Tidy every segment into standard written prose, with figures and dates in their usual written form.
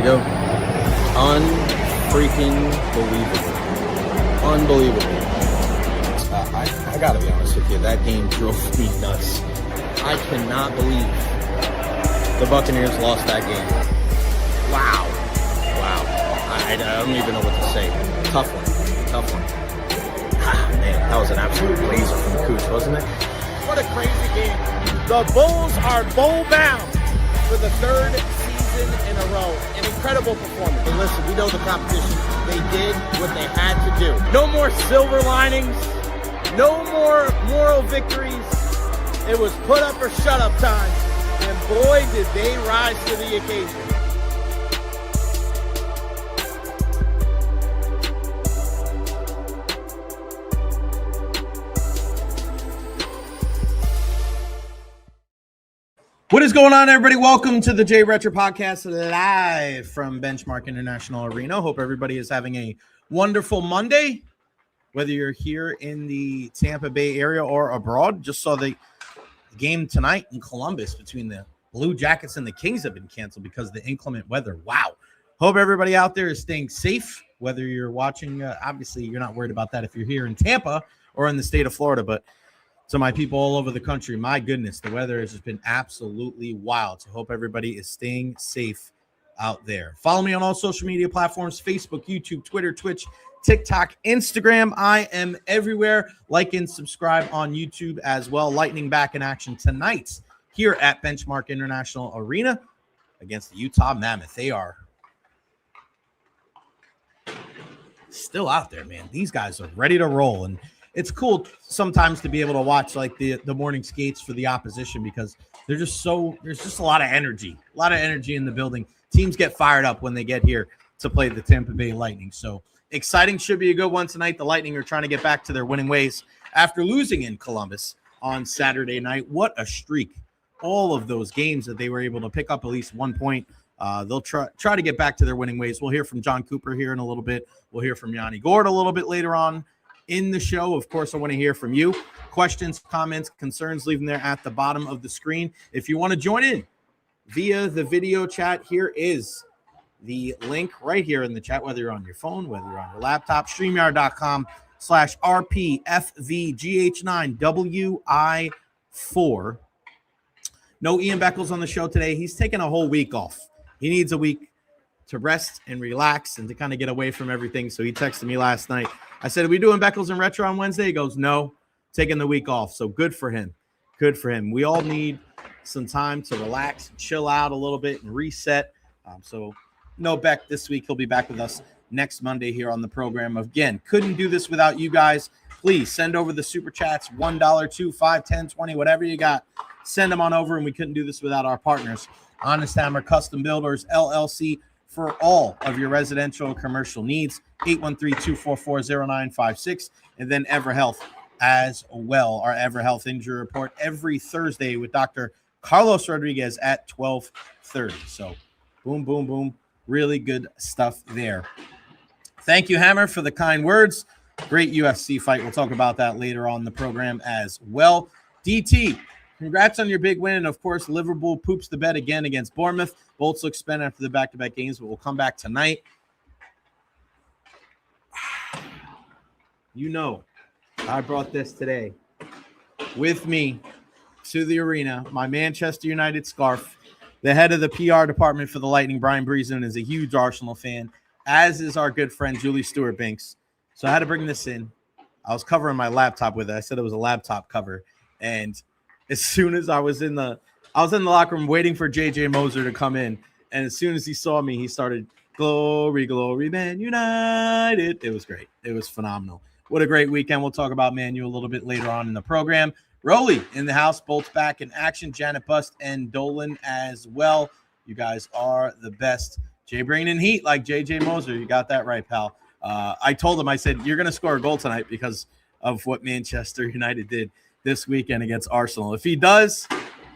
go. Unfreaking believable. Unbelievable. I gotta be honest with you, that game drove me nuts. I cannot believe the Buccaneers lost that game. Wow. I don't even know what to say. Tough one. Man, that was an absolute blazer from Cooch, wasn't it? What a crazy game. The Bulls are bowl-bound for the third season in a row. An incredible performance. Hey, listen, we know the competition. They did what they had to do. No more silver linings. No more moral victories. It was put up or shut up time. And boy, did they rise to the occasion. What is going on, everybody? Welcome to the Recher podcast live from Benchmark International Arena. Hope everybody is having a wonderful Monday, whether you're here in the Tampa Bay area or abroad. Just saw the game tonight in Columbus between the Blue Jackets and the Kings have been canceled because of the inclement weather. Wow. Hope everybody out there is staying safe, whether you're watching. Obviously, you're not worried about that if you're here in Tampa or in the state of Florida, but to my people all over the country, my goodness, the weather has just been absolutely wild. So hope everybody is staying safe out there. Follow me on all social media platforms, Facebook, YouTube, Twitter, Twitch, TikTok, Instagram. I am everywhere. Like and subscribe on YouTube as well. Lightning back in action tonight here at Benchmark International Arena against the Utah Mammoth. They are still out there, man. These guys are ready to roll, and it's cool sometimes to be able to watch like the morning skates for the opposition because there's just a lot of energy in the building. Teams get fired up when they get here to play the Tampa Bay Lightning. So exciting, should be a good one tonight. The Lightning are trying to get back to their winning ways after losing in Columbus on Saturday night. What a streak. All of those games that they were able to pick up at least 1 point. They'll try to get back to their winning ways. We'll hear from Jon Cooper here in a little bit. We'll hear from Yanni Gord a little bit later on in the show. Of course, I want to hear from you. Questions, comments, concerns, leave them there at the bottom of the screen. If you want to join in via the video chat, here is the link right here in the chat, whether you're on your phone, whether you're on your laptop, StreamYard.com/RPFVGH9WI4. No Ian Beckles on the show today. He's taking a whole week off. He needs a week to rest and relax and to kind of get away from everything. So he texted me last night. I said, are we doing Beckles and Recher on Wednesday? He goes, no, taking the week off. So good for him. Good for him. We all need some time to relax, chill out a little bit, and reset. So no Beck this week. He'll be back with us next Monday here on the program. Again, couldn't do this without you guys. Please send over the super chats, $1, $2, $5, 10, 20, whatever you got. Send them on over, and we couldn't do this without our partners. Honest Hammer Custom Builders, LLC, for all of your residential and commercial needs, 813-244-0956, and then EverHealth as well. Our EverHealth injury report every Thursday with Dr. Carlos Rodriguez at 12:30. So boom, boom, boom. Really good stuff there. Thank you, Hammer, for the kind words. Great UFC fight. We'll talk about that later on in the program as well. DT, congrats on your big win. And, of course, Liverpool poops the bed again against Bournemouth. Bolts look spent after the back-to-back games, but we'll come back tonight. You know, I brought this today with me to the arena, my Manchester United scarf. The head of the PR department for the Lightning, Bryan, is a huge Arsenal fan, as is our good friend Julie Stewart-Binks. So I had to bring this in. I was covering my laptop with it. I said it was a laptop cover. And as soon as I was in the locker room waiting for JJ Moser to come in. And as soon as he saw me, he started, glory, glory, Man United. It was great. It was phenomenal. What a great weekend. We'll talk about Man U a little bit later on in the program. Rolly in the house, Bolts back in action. Janet Bust and Dolan as well. You guys are the best. Jay bringing in heat like JJ Moser. You got that right, pal. I told him, I said, you're going to score a goal tonight because of what Manchester United did this weekend against Arsenal. If he does,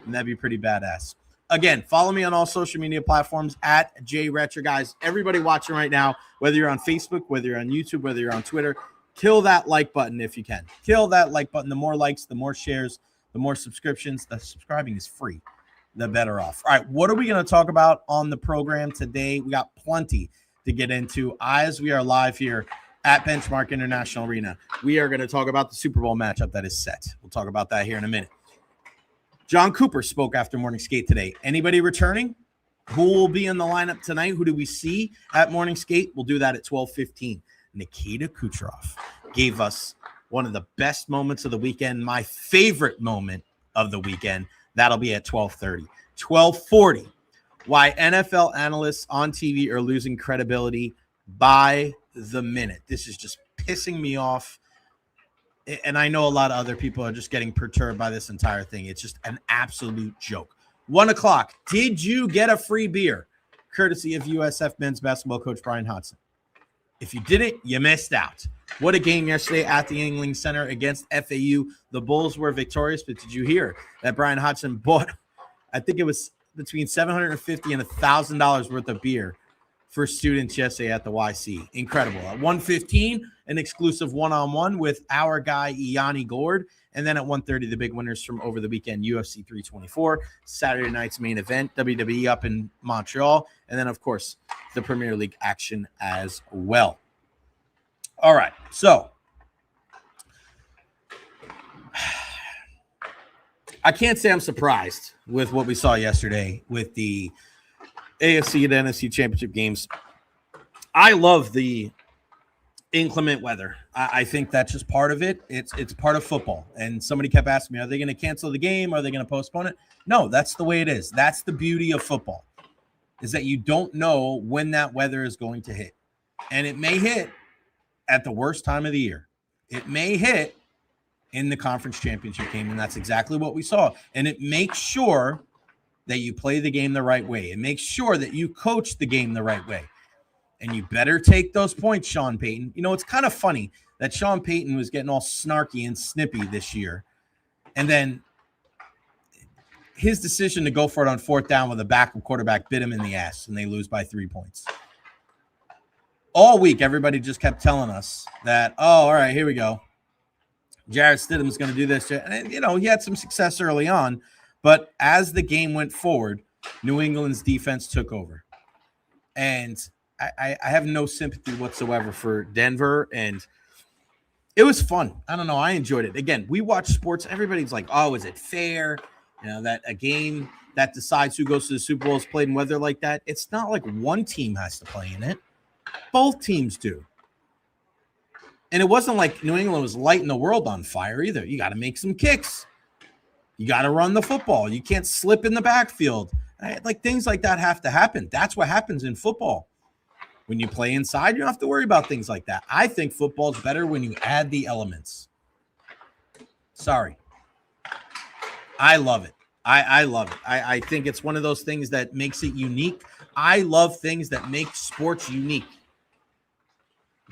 that'd be pretty badass. Again, follow me on all social media platforms at Recher. Guys, everybody watching right now, whether you're on Facebook, whether you're on YouTube, whether you're on Twitter, kill that like button if you can. Kill that like button. The more likes, the more shares, the more subscriptions. The subscribing is free. the better off. All right, what are we going to talk about on the program today? We got plenty to get into as we are live here at Benchmark International Arena. We are going to talk about the Super Bowl matchup that is set. We'll talk about that here in a minute. Jon Cooper spoke after morning skate today. Anybody returning? Who will be in the lineup tonight? Who do we see at morning skate? We'll do that at 12:15. Nikita Kucherov gave us one of the best moments of the weekend, my favorite moment of the weekend. That'll be at 12:30. 12:40. Why NFL analysts on TV are losing credibility by the minute. This is just pissing me off. And I know a lot of other people are just getting perturbed by this entire thing. It's just an absolute joke. 1 o'clock. Did you get a free beer? Courtesy of USF men's basketball coach Bryan Hodgson. If you didn't, you missed out. What a game yesterday at the Yuengling Center against FAU. The Bulls were victorious, but did you hear that Bryan Hodgson bought, I think it was between $750 and $1,000 worth of beer for students yesterday at the YC. Incredible. At 1:15, an exclusive one-on-one with our guy, Iani Gord. And then at 1:30, the big winners from over the weekend, UFC 324, Saturday night's main event, WWE up in Montreal. And then, of course, the Premier League action as well. All right, so I can't say I'm surprised with what we saw yesterday with the AFC and NFC championship games. I love the inclement weather. I think that's just part of it. It's part of football. And somebody kept asking me, are they going to cancel the game? Are they going to postpone it? No, that's the way it is. That's the beauty of football, is that you don't know when that weather is going to hit. And it may hit at the worst time of the year. It may hit in the conference championship game, and that's exactly what we saw. And it makes sure that you play the game the right way. It makes sure that you coach the game the right way. And you better take those points, Sean Payton. You know, it's kind of funny that Sean Payton was getting all snarky and snippy this year. And then his decision to go for it on 4th down with a backup quarterback bit him in the ass, and they lose by 3 points. All week, everybody just kept telling us that, oh, all right, here we go. Jarrett Stidham's going to do this. And, you know, he had some success early on. But as the game went forward, New England's defense took over. And I have no sympathy whatsoever for Denver. And it was fun. I don't know. I enjoyed it. Again, we watch sports. Everybody's like, oh, is it fair? You know, that a game that decides who goes to the Super Bowl is played in weather like that. It's not like one team has to play in it. Both teams do. And it wasn't like New England was lighting the world on fire either. You got to make some kicks. You got to run the football. You can't slip in the backfield. Like things like that have to happen. That's what happens in football. When you play inside, you don't have to worry about things like that. I think football's better when you add the elements. Sorry. I love it. I love it. I think it's one of those things that makes it unique. I love things that make sports unique.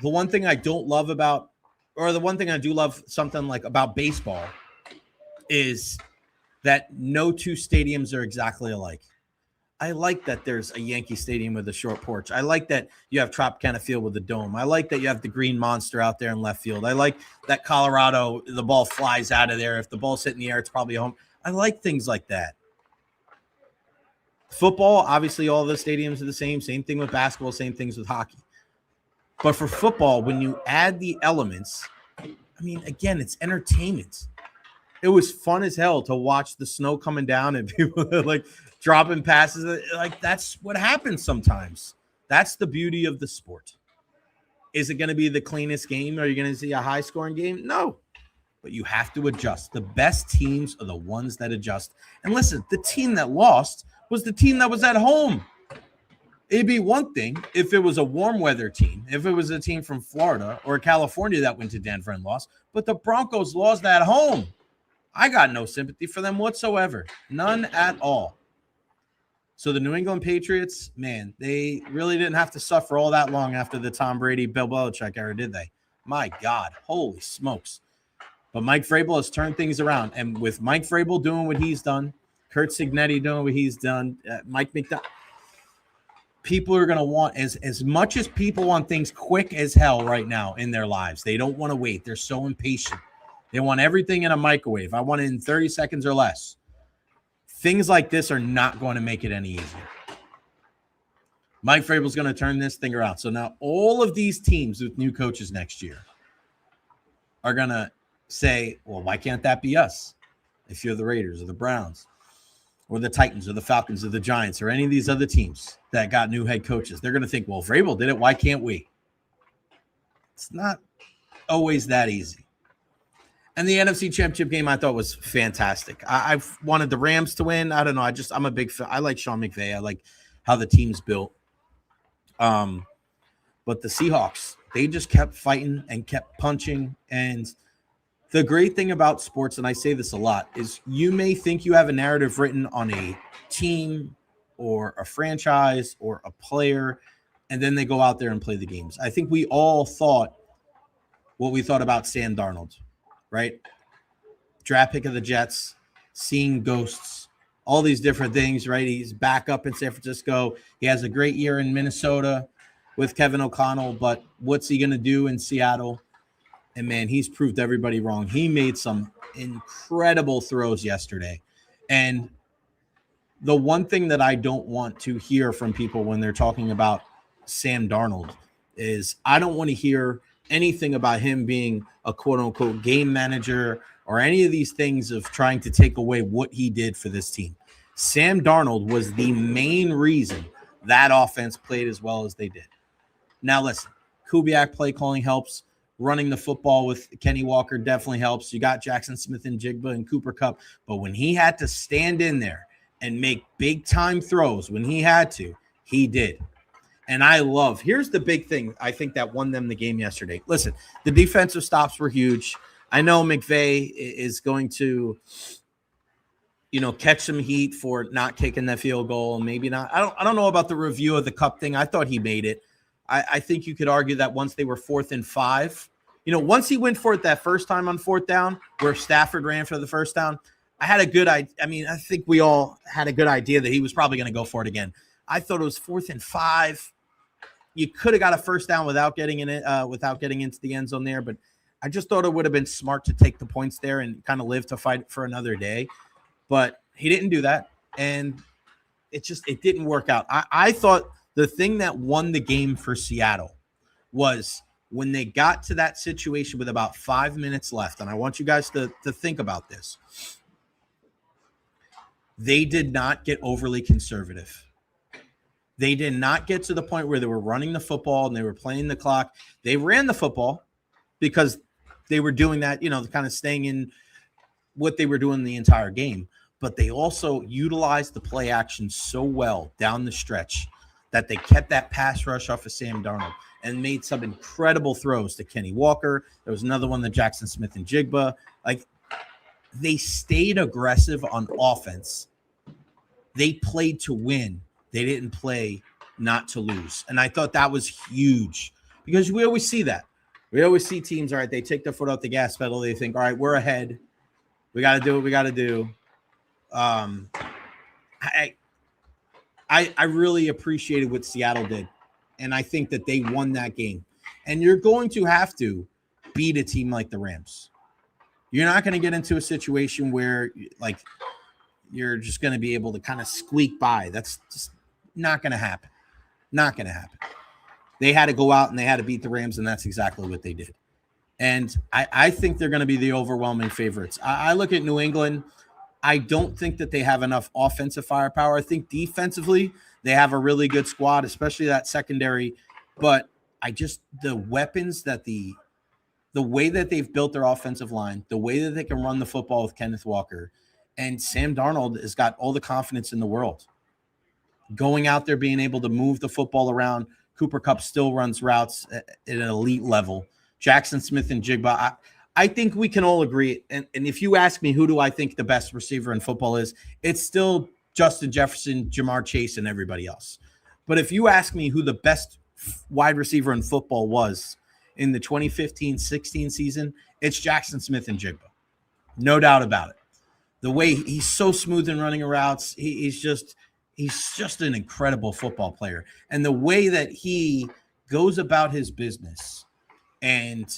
The one thing I don't love about, or the one thing I do love something like about baseball, is that no two stadiums are exactly alike. I like that there's a Yankee Stadium with a short porch. I like that you have Tropicana Field with a dome. I like that you have the green monster out there in left field. I like that Colorado, the ball flies out of there. If the ball's hit in the air, it's probably home. I like things like that. Football, obviously all the stadiums are the same. Same thing with basketball, same things with hockey. But for football, when you add the elements, I mean, again, it's entertainment. It was fun as hell to watch the snow coming down and people like dropping passes. Like, that's what happens sometimes. That's the beauty of the sport. Is it going to be the cleanest game? Are you going to see a high-scoring game? No. But you have to adjust. The best teams are the ones that adjust. And listen, the team that lost was the team that was at home. It'd be one thing if it was a warm weather team, if it was a team from Florida or California that went to Denver and lost, but the Broncos lost at home. I got no sympathy for them whatsoever. None at all. So the New England Patriots, man, they really didn't have to suffer all that long after the Tom Brady, Bill Belichick era, did they? My God, holy smokes. But Mike Vrabel has turned things around. And with Mike Vrabel doing what he's done, Kurt Cignetti doing what he's done, Mike McDonald, people are going to want, as much as people want things quick as hell right now in their lives. They don't want to wait. They're so impatient. They want everything in a microwave. I want it in 30 seconds or less. things like this are not going to make it any easier. Mike Vrabel's going to turn this thing around. So now all of these teams with new coaches next year are going to say, well, why can't that be us? If you're the Raiders or the Browns or the Titans or the Falcons or the Giants or any of these other teams that got new head coaches, they're going to think, well, if Vrabel did it, why can't we? It's not always that easy. And the NFC Championship game I thought was fantastic. I've wanted the Rams to win. I don't know. I'm a big fan. I like Sean McVay. I like how the team's built. But the Seahawks, they just kept fighting and kept punching. And the great thing about sports, and I say this a lot, is you may think you have a narrative written on a team or a franchise or a player, and then they go out there and play the games. I think we all thought what we thought about Sam Darnold, right? Draft pick of the Jets, seeing ghosts, all these different things, right? He's back up in San Francisco. He has a great year in Minnesota with Kevin O'Connell, but what's he going to do in Seattle? And, man, he's proved everybody wrong. He made some incredible throws yesterday. And the one thing that I don't want to hear from people when they're talking about Sam Darnold is I don't want to hear anything about him being a quote-unquote game manager or any of these things of trying to take away what he did for this team. Sam Darnold was the main reason that offense played as well as they did. Now, listen, Kubiak play calling helps. Running the football with Kenny Walker definitely helps. You got Jackson Smith and Jigba and Cooper Kupp. But when he had to stand in there and make big-time throws when he had to, he did. And here's the big thing I think that won them the game yesterday. Listen, the defensive stops were huge. I know McVay is going to, catch some heat for not kicking that field goal and maybe not. I don't know about the review of the Kupp thing. I thought he made it. I think you could argue that once they were 4th and 5, once he went for it that first time on 4th down where Stafford ran for the first down, I think we all had a good idea that he was probably going to go for it again. I thought it was 4th and 5. You could have got a first down without getting in it, without getting into the end zone there. But I just thought it would have been smart to take the points there and kind of live to fight for another day. But he didn't do that. And it didn't work out. I thought the thing that won the game for Seattle was when they got to that situation with about 5 minutes left. And I want you guys to think about this. They did not get overly conservative. They did not get to the point where they were running the football and they were playing the clock. They ran the football because they were doing that, kind of staying in what they were doing the entire game. But they also utilized the play action so well down the stretch that they kept that pass rush off of Sam Darnold and made some incredible throws to Kenny Walker. There was another one to Jackson Smith and Jigba. Like, they stayed aggressive on offense. They played to win. They didn't play not to lose. And I thought that was huge because we always see that. We always see teams, all right, they take their foot off the gas pedal. They think, all right, we're ahead. We got to do what we got to do. I really appreciated what Seattle did. And I think that they won that game. And you're going to have to beat a team like the Rams. You're not going to get into a situation where, you're just going to be able to kind of squeak by. That's just not going to happen. Not going to happen. They had to go out and they had to beat the Rams, and that's exactly what they did. And I think they're going to be the overwhelming favorites. I look at New England. I don't think that they have enough offensive firepower. I think defensively they have a really good squad, especially that secondary. But the weapons that the way that they've built their offensive line, the way that they can run the football with Kenneth Walker, and Sam Darnold has got all the confidence in the world. Going out there, being able to move the football around. Cooper Kupp still runs routes at an elite level. Jackson Smith and Jigba. I think we can all agree. And if you ask me who do I think the best receiver in football is, it's still Justin Jefferson, Jamar Chase, and everybody else. But if you ask me who the best wide receiver in football was in the 2015-16 season, it's Jackson Smith and Jigba. No doubt about it. The way he's so smooth in running routes, he's just an incredible football player. And the way that he goes about his business and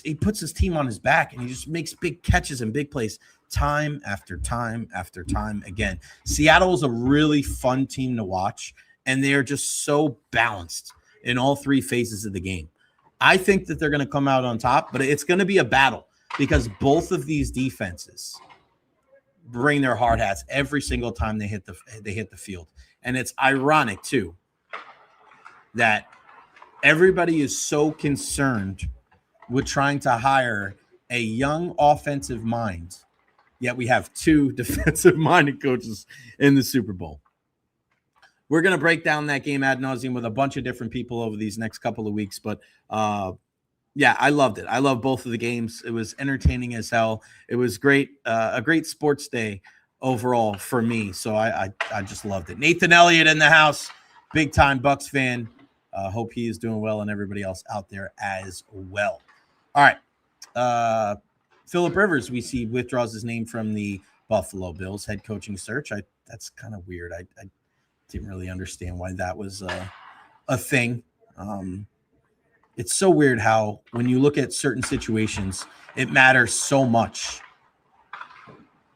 he puts his team on his back and he just makes big catches and big plays. time after time after time again. Seattle is a really fun team to watch, and they are just so balanced in all three phases of the game. I think that they're going to come out on top, but it's going to be a battle because both of these defenses bring their hard hats every single time they hit the field. And it's ironic too that everybody is so concerned with trying to hire a young offensive mind, yet we have two defensive-minded coaches in the Super Bowl. We're going to break down that game ad nauseum with a bunch of different people over these next couple of weeks, but yeah, I loved it. I love both of the games. It was entertaining as hell. It was great, a great sports day overall for me. So I just loved it. Nathan Elliott in the house, big time Bucks fan. Hope he is doing well and everybody else out there as well. All right. Phillip Rivers, we see, withdraws his name from the Buffalo Bills head coaching search. That's kind of weird. I didn't really understand why that was a thing. It's so weird how when you look at certain situations, it matters so much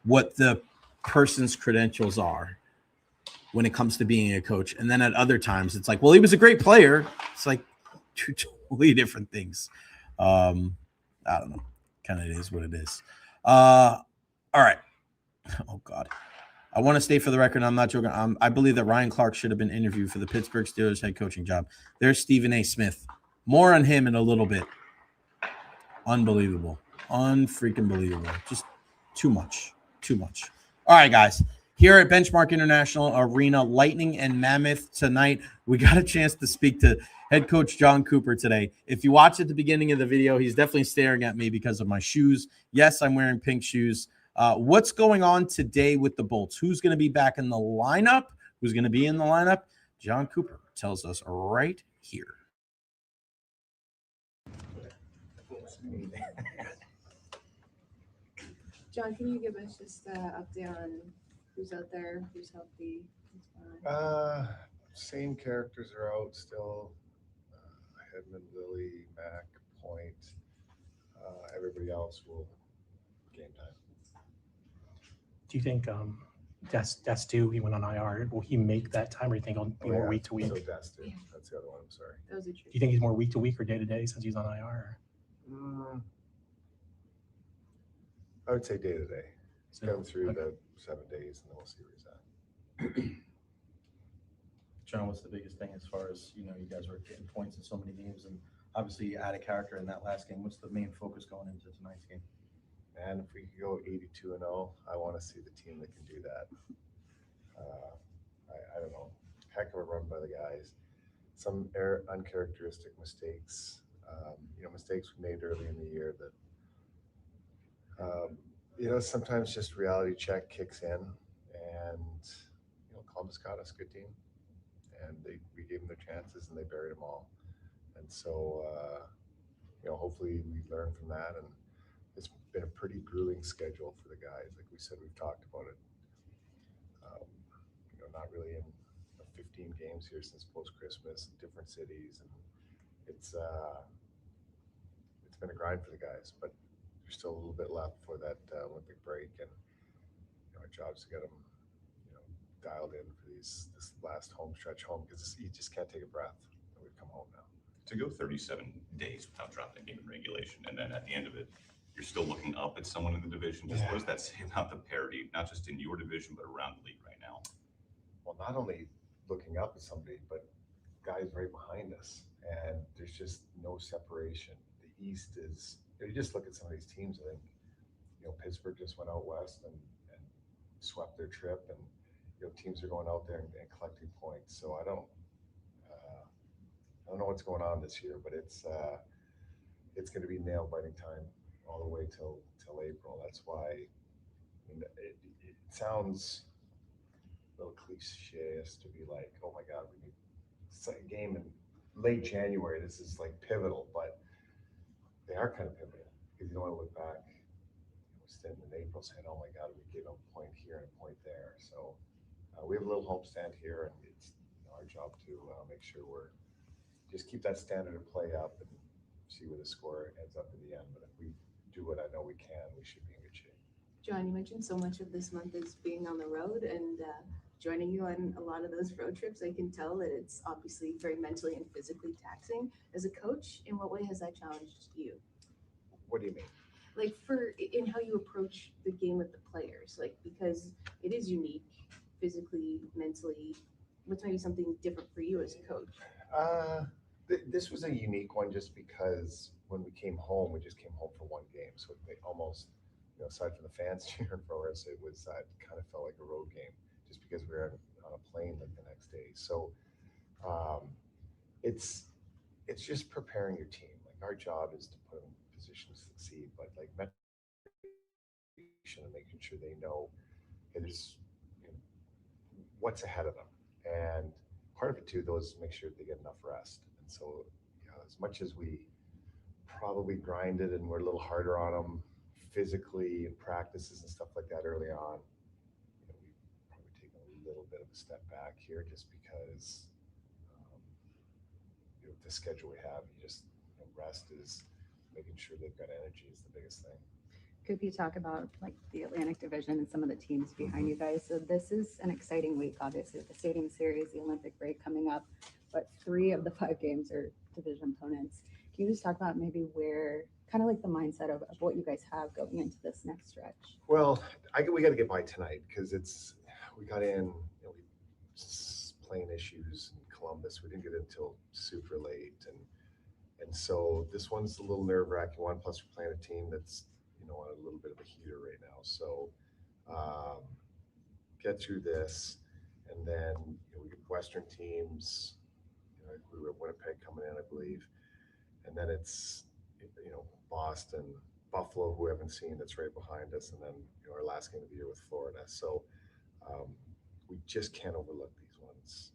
what the person's credentials are when it comes to being a coach. And then at other times, it's like, well, he was a great player. It's like two totally different things. I don't know. Kind of is what it is. All right. Oh, God. I want to state for the record, I'm not joking. I believe that Ryan Clark should have been interviewed for the Pittsburgh Steelers head coaching job. There's Stephen A. Smith. More on him in a little bit. Unbelievable. Unfreaking believable. Just too much. Too much. All right, guys. Here at Benchmark International Arena, Lightning and Mammoth tonight, we got a chance to speak to head coach Jon Cooper today. If you watch at the beginning of the video, he's definitely staring at me because of my shoes. Yes, I'm wearing pink shoes. What's going on today with the Bolts? Who's going to be back in the lineup? Who's going to be in the lineup? Jon Cooper tells us right here. John, can you give us just an update on who's out there, who's healthy? Same characters are out still. Hedman, Lilly, Mac, Point. Everybody else will game time. Do you think that's due? He went on IR. Will he make that time, or do you think he'll be more week to week? So that's the other one. I'm sorry. Those are Do you think he's more week to week or day to day since he's on IR? I would say day to day. So, Go through okay. the 7 days, and then we'll see where he's at. John, what's the biggest thing as far as, you guys were getting points in so many games, and obviously you added character in that last game. What's the main focus going into tonight's game? And if we could go 82-0, I want to see the team that can do that. I don't know. Heck of a run by the guys. Some uncharacteristic mistakes. Mistakes we made early in the year that, sometimes just reality check kicks in, and Columbus got us a good team, and we gave them their chances and they buried them all. And so, hopefully we learn from that. And it's been a pretty grueling schedule for the guys. Like we said, we've talked about it. Not really in 15 games here since post-Christmas, different cities, and it's been a grind for the guys. But there's still a little bit left for that Olympic break, and our job's to get them, dialed in for this last home stretch home, because you just can't take a breath. And we've come home now. To go 37 days without dropping a game in regulation, and then at the end of it, you're still looking up at someone in the division. Just what does that say about the parity, not just in your division, but around the league right now? Well, not only looking up at somebody, but guys right behind us, and there's just no separation. The East is, you just look at some of these teams. I think, Pittsburgh just went out west and swept their trip, and teams are going out there and collecting points. So I don't know what's going on this year, but it's going to be nail biting time all the way till April. That's why it sounds a little cliche to be like, oh my God, we need a game in late January. This is like pivotal, but they are kind of pivotal because you don't want to look back, standing in April saying, oh my God, we gave a point here and a point there. So we have a little homestand here, and it's our job to make sure we're just keep that standard of play up and see where the score ends up in the end. But if we do what I know we can, we should be in good shape. John, you mentioned so much of this month is being on the road and joining you on a lot of those road trips. I can tell that it's obviously very mentally and physically taxing. As a coach, in what way has that challenged you? What do you mean? Like in how you approach the game with the players, like because it is unique physically, mentally. What's maybe something different for you as a coach? This was a unique one just because when we came home, we just came home for one game. So they almost, aside from the fans cheering for us, it was kind of felt like a road game just because we were on a plane like the next day. So it's just preparing your team. Like our job is to put them in positions to succeed, but like and making sure they know there's what's ahead of them. And part of it too, though, is make sure they get enough rest. And so, as much as we probably grinded and we're a little harder on them physically in practices and stuff like that early on, we've probably taken a little bit of a step back here just because the schedule we have, rest is making sure they've got energy is the biggest thing. Could you talk about like the Atlantic Division and some of the teams behind you guys? So this is an exciting week, obviously, with the Stadium Series, the Olympic break coming up, but 3 of the 5 games are division opponents. Can you just talk about maybe where, kind of like the mindset of what you guys have going into this next stretch? Well, we got to get by tonight because we got in, plane issues in Columbus. We didn't get in until super late. And so this one's a little nerve-wracking one, plus we're playing a team that's on a little bit of a heater right now. So get through this, and then we get Western teams. We were Winnipeg coming in, I believe, and then it's Boston, Buffalo, who we haven't seen, that's right behind us, and then our last game of the year with Florida. So we just can't overlook these ones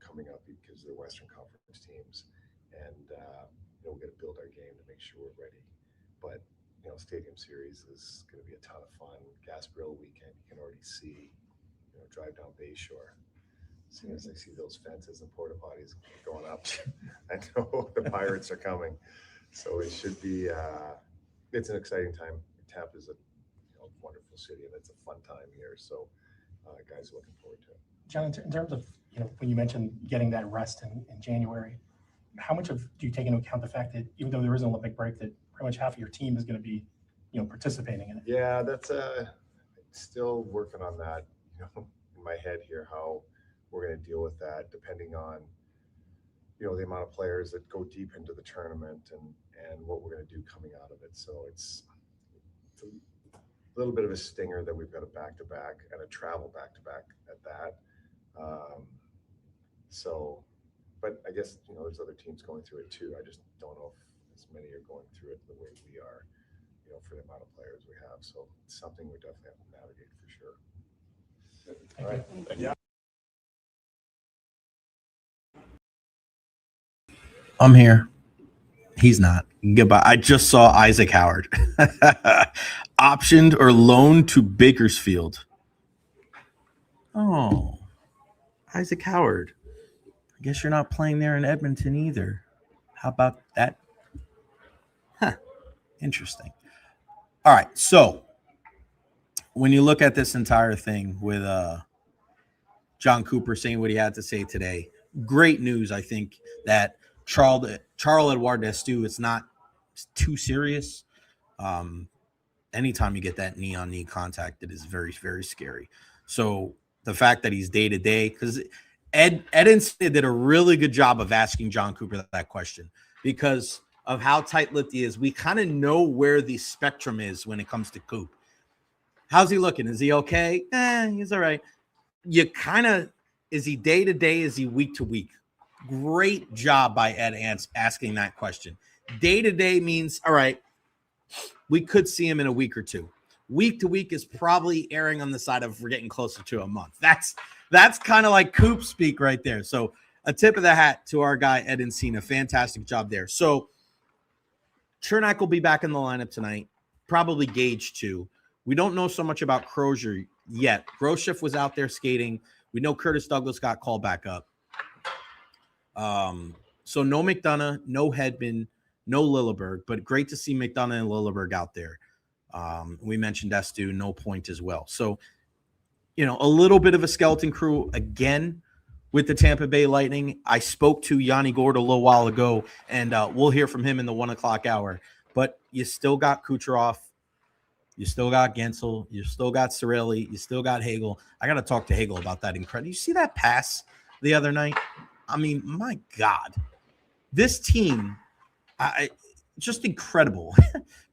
coming up because they're Western Conference teams, and we're going to build our game to make sure we're ready. But Stadium Series is going to be a ton of fun. Gasparilla weekend, you can already see, drive down Bayshore. As soon as I see those fences and porta potties going up, I know the Pirates are coming. So it should be, it's an exciting time. Tampa is a wonderful city, and it's a fun time here. So guys are looking forward to it. John, in terms of, when you mentioned getting that rest in January, how much do you take into account the fact that even though there is an Olympic break, that pretty much half of your team is going to be, participating in it? Yeah, that's still working on that, in my head here, how we're going to deal with that, depending on, the amount of players that go deep into the tournament and what we're going to do coming out of it. So it's a little bit of a stinger that we've got a back-to-back and a travel back-to-back at that. But I guess, there's other teams going through it too. I just don't know if as many are going through it the way we are, for the amount of players we have. So it's something we definitely have to navigate for sure. Thank All right. you. Thank you. I'm here. He's not. Goodbye. I just saw Isaac Howard optioned or loaned to Bakersfield. Oh, Isaac Howard. I guess you're not playing there in Edmonton either. How about that? Huh. Interesting. All right. So when you look at this entire thing with Jon Cooper saying what he had to say today, great news. I think that Charles-Edouard Destou, it's not too serious. Anytime you get that knee-on-knee contact, it is very, very scary. So the fact that he's day-to-day, because Ed did a really good job of asking Jon Cooper that question because of how tight-lipped he is. We kind of know where the spectrum is when it comes to Coop. How's he looking? Is he okay? He's all right. Is he day-to-day? Is he week-to-week? Great job by Ed asking that question. Day-to-day means, all right, we could see him in a week or two. Week-to-week is probably erring on the side of we're getting closer to a month. That's kind of like Coop speak right there. So a tip of the hat to our guy, Ed Encina. Fantastic job there. So Chernak will be back in the lineup tonight, probably Gage too. We don't know so much about Crozier yet. Grosjev was out there skating. We know Curtis Douglas got called back up. So no McDonough, no Hedman, no Lilleberg, but great to see McDonough and Lilleberg out there. We mentioned Estu, no point as well. So, a little bit of a skeleton crew again with the Tampa Bay Lightning. I spoke to Yanni Gourde a little while ago, and we'll hear from him in the 1 o'clock hour. But you still got Kucherov. You still got Gensel. You still got Cirelli. You still got Hagel. I got to talk to Hagel about that incredible. You see that pass the other night? I mean, my God. This team, just incredible.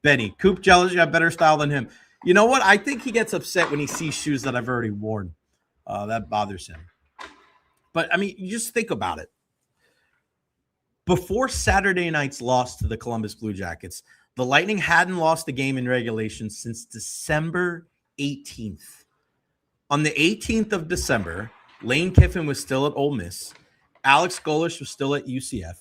Benny, Coop jealous you have better style than him. You know what? I think he gets upset when he sees shoes that I've already worn. That bothers him. But, I mean, you just think about it. Before Saturday night's loss to the Columbus Blue Jackets, the Lightning hadn't lost a game in regulation since December 18th. On the 18th of December, Lane Kiffin was still at Ole Miss. Alex Golish was still at UCF.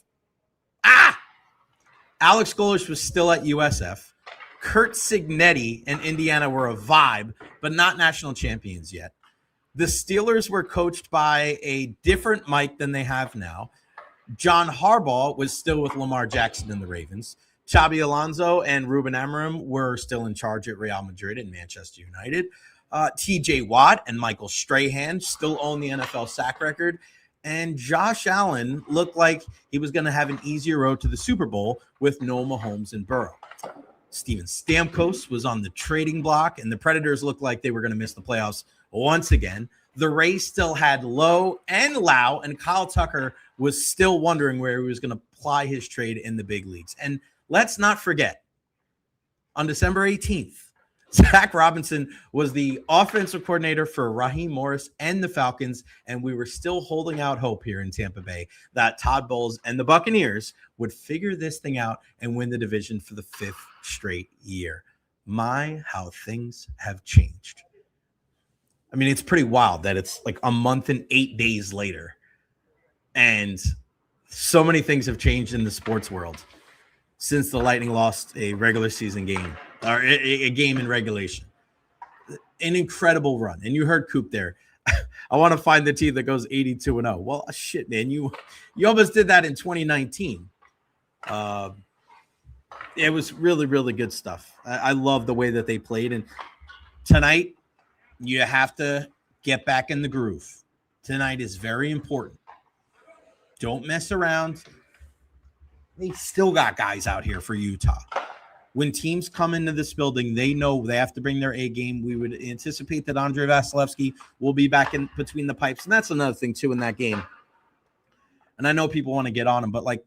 Alex Golish was still at USF. Kurt Signetti and Indiana were a vibe, but not national champions yet. The Steelers were coached by a different Mike than they have now. John Harbaugh was still with Lamar Jackson and the Ravens. Xabi Alonso and Ruben Amorim were still in charge at Real Madrid and Manchester United. T.J. Watt and Michael Strahan still own the NFL sack record. And Josh Allen looked like he was going to have an easier road to the Super Bowl with no Mahomes and Burrow. Steven Stamkos was on the trading block, and the Predators looked like they were going to miss the playoffs once again. The Rays still had Lowe and Lau, and Kyle Tucker was still wondering where he was going to ply his trade in the big leagues. And let's not forget, on December 18th, Zach Robinson was the offensive coordinator for Raheem Morris and the Falcons, and we were still holding out hope here in Tampa Bay that Todd Bowles and the Buccaneers would figure this thing out and win the division for the 5th straight year. My, how things have changed. I mean, it's pretty wild that it's like a month and 8 days later, and so many things have changed in the sports world since the Lightning lost a regular season game. Or a game in regulation. An incredible run. And you heard Coop there. I want to find the team that goes 82-0. Well, shit, man. You almost did that in 2019. It was really, really good stuff. I love the way that they played. And tonight, you have to get back in the groove. Tonight is very important. Don't mess around. They still got guys out here for Utah. When teams come into this building, they know they have to bring their A game. We would anticipate that Andrei Vasilevsky will be back in between the pipes. And that's another thing, too, in that game. And I know people want to get on him, but, like,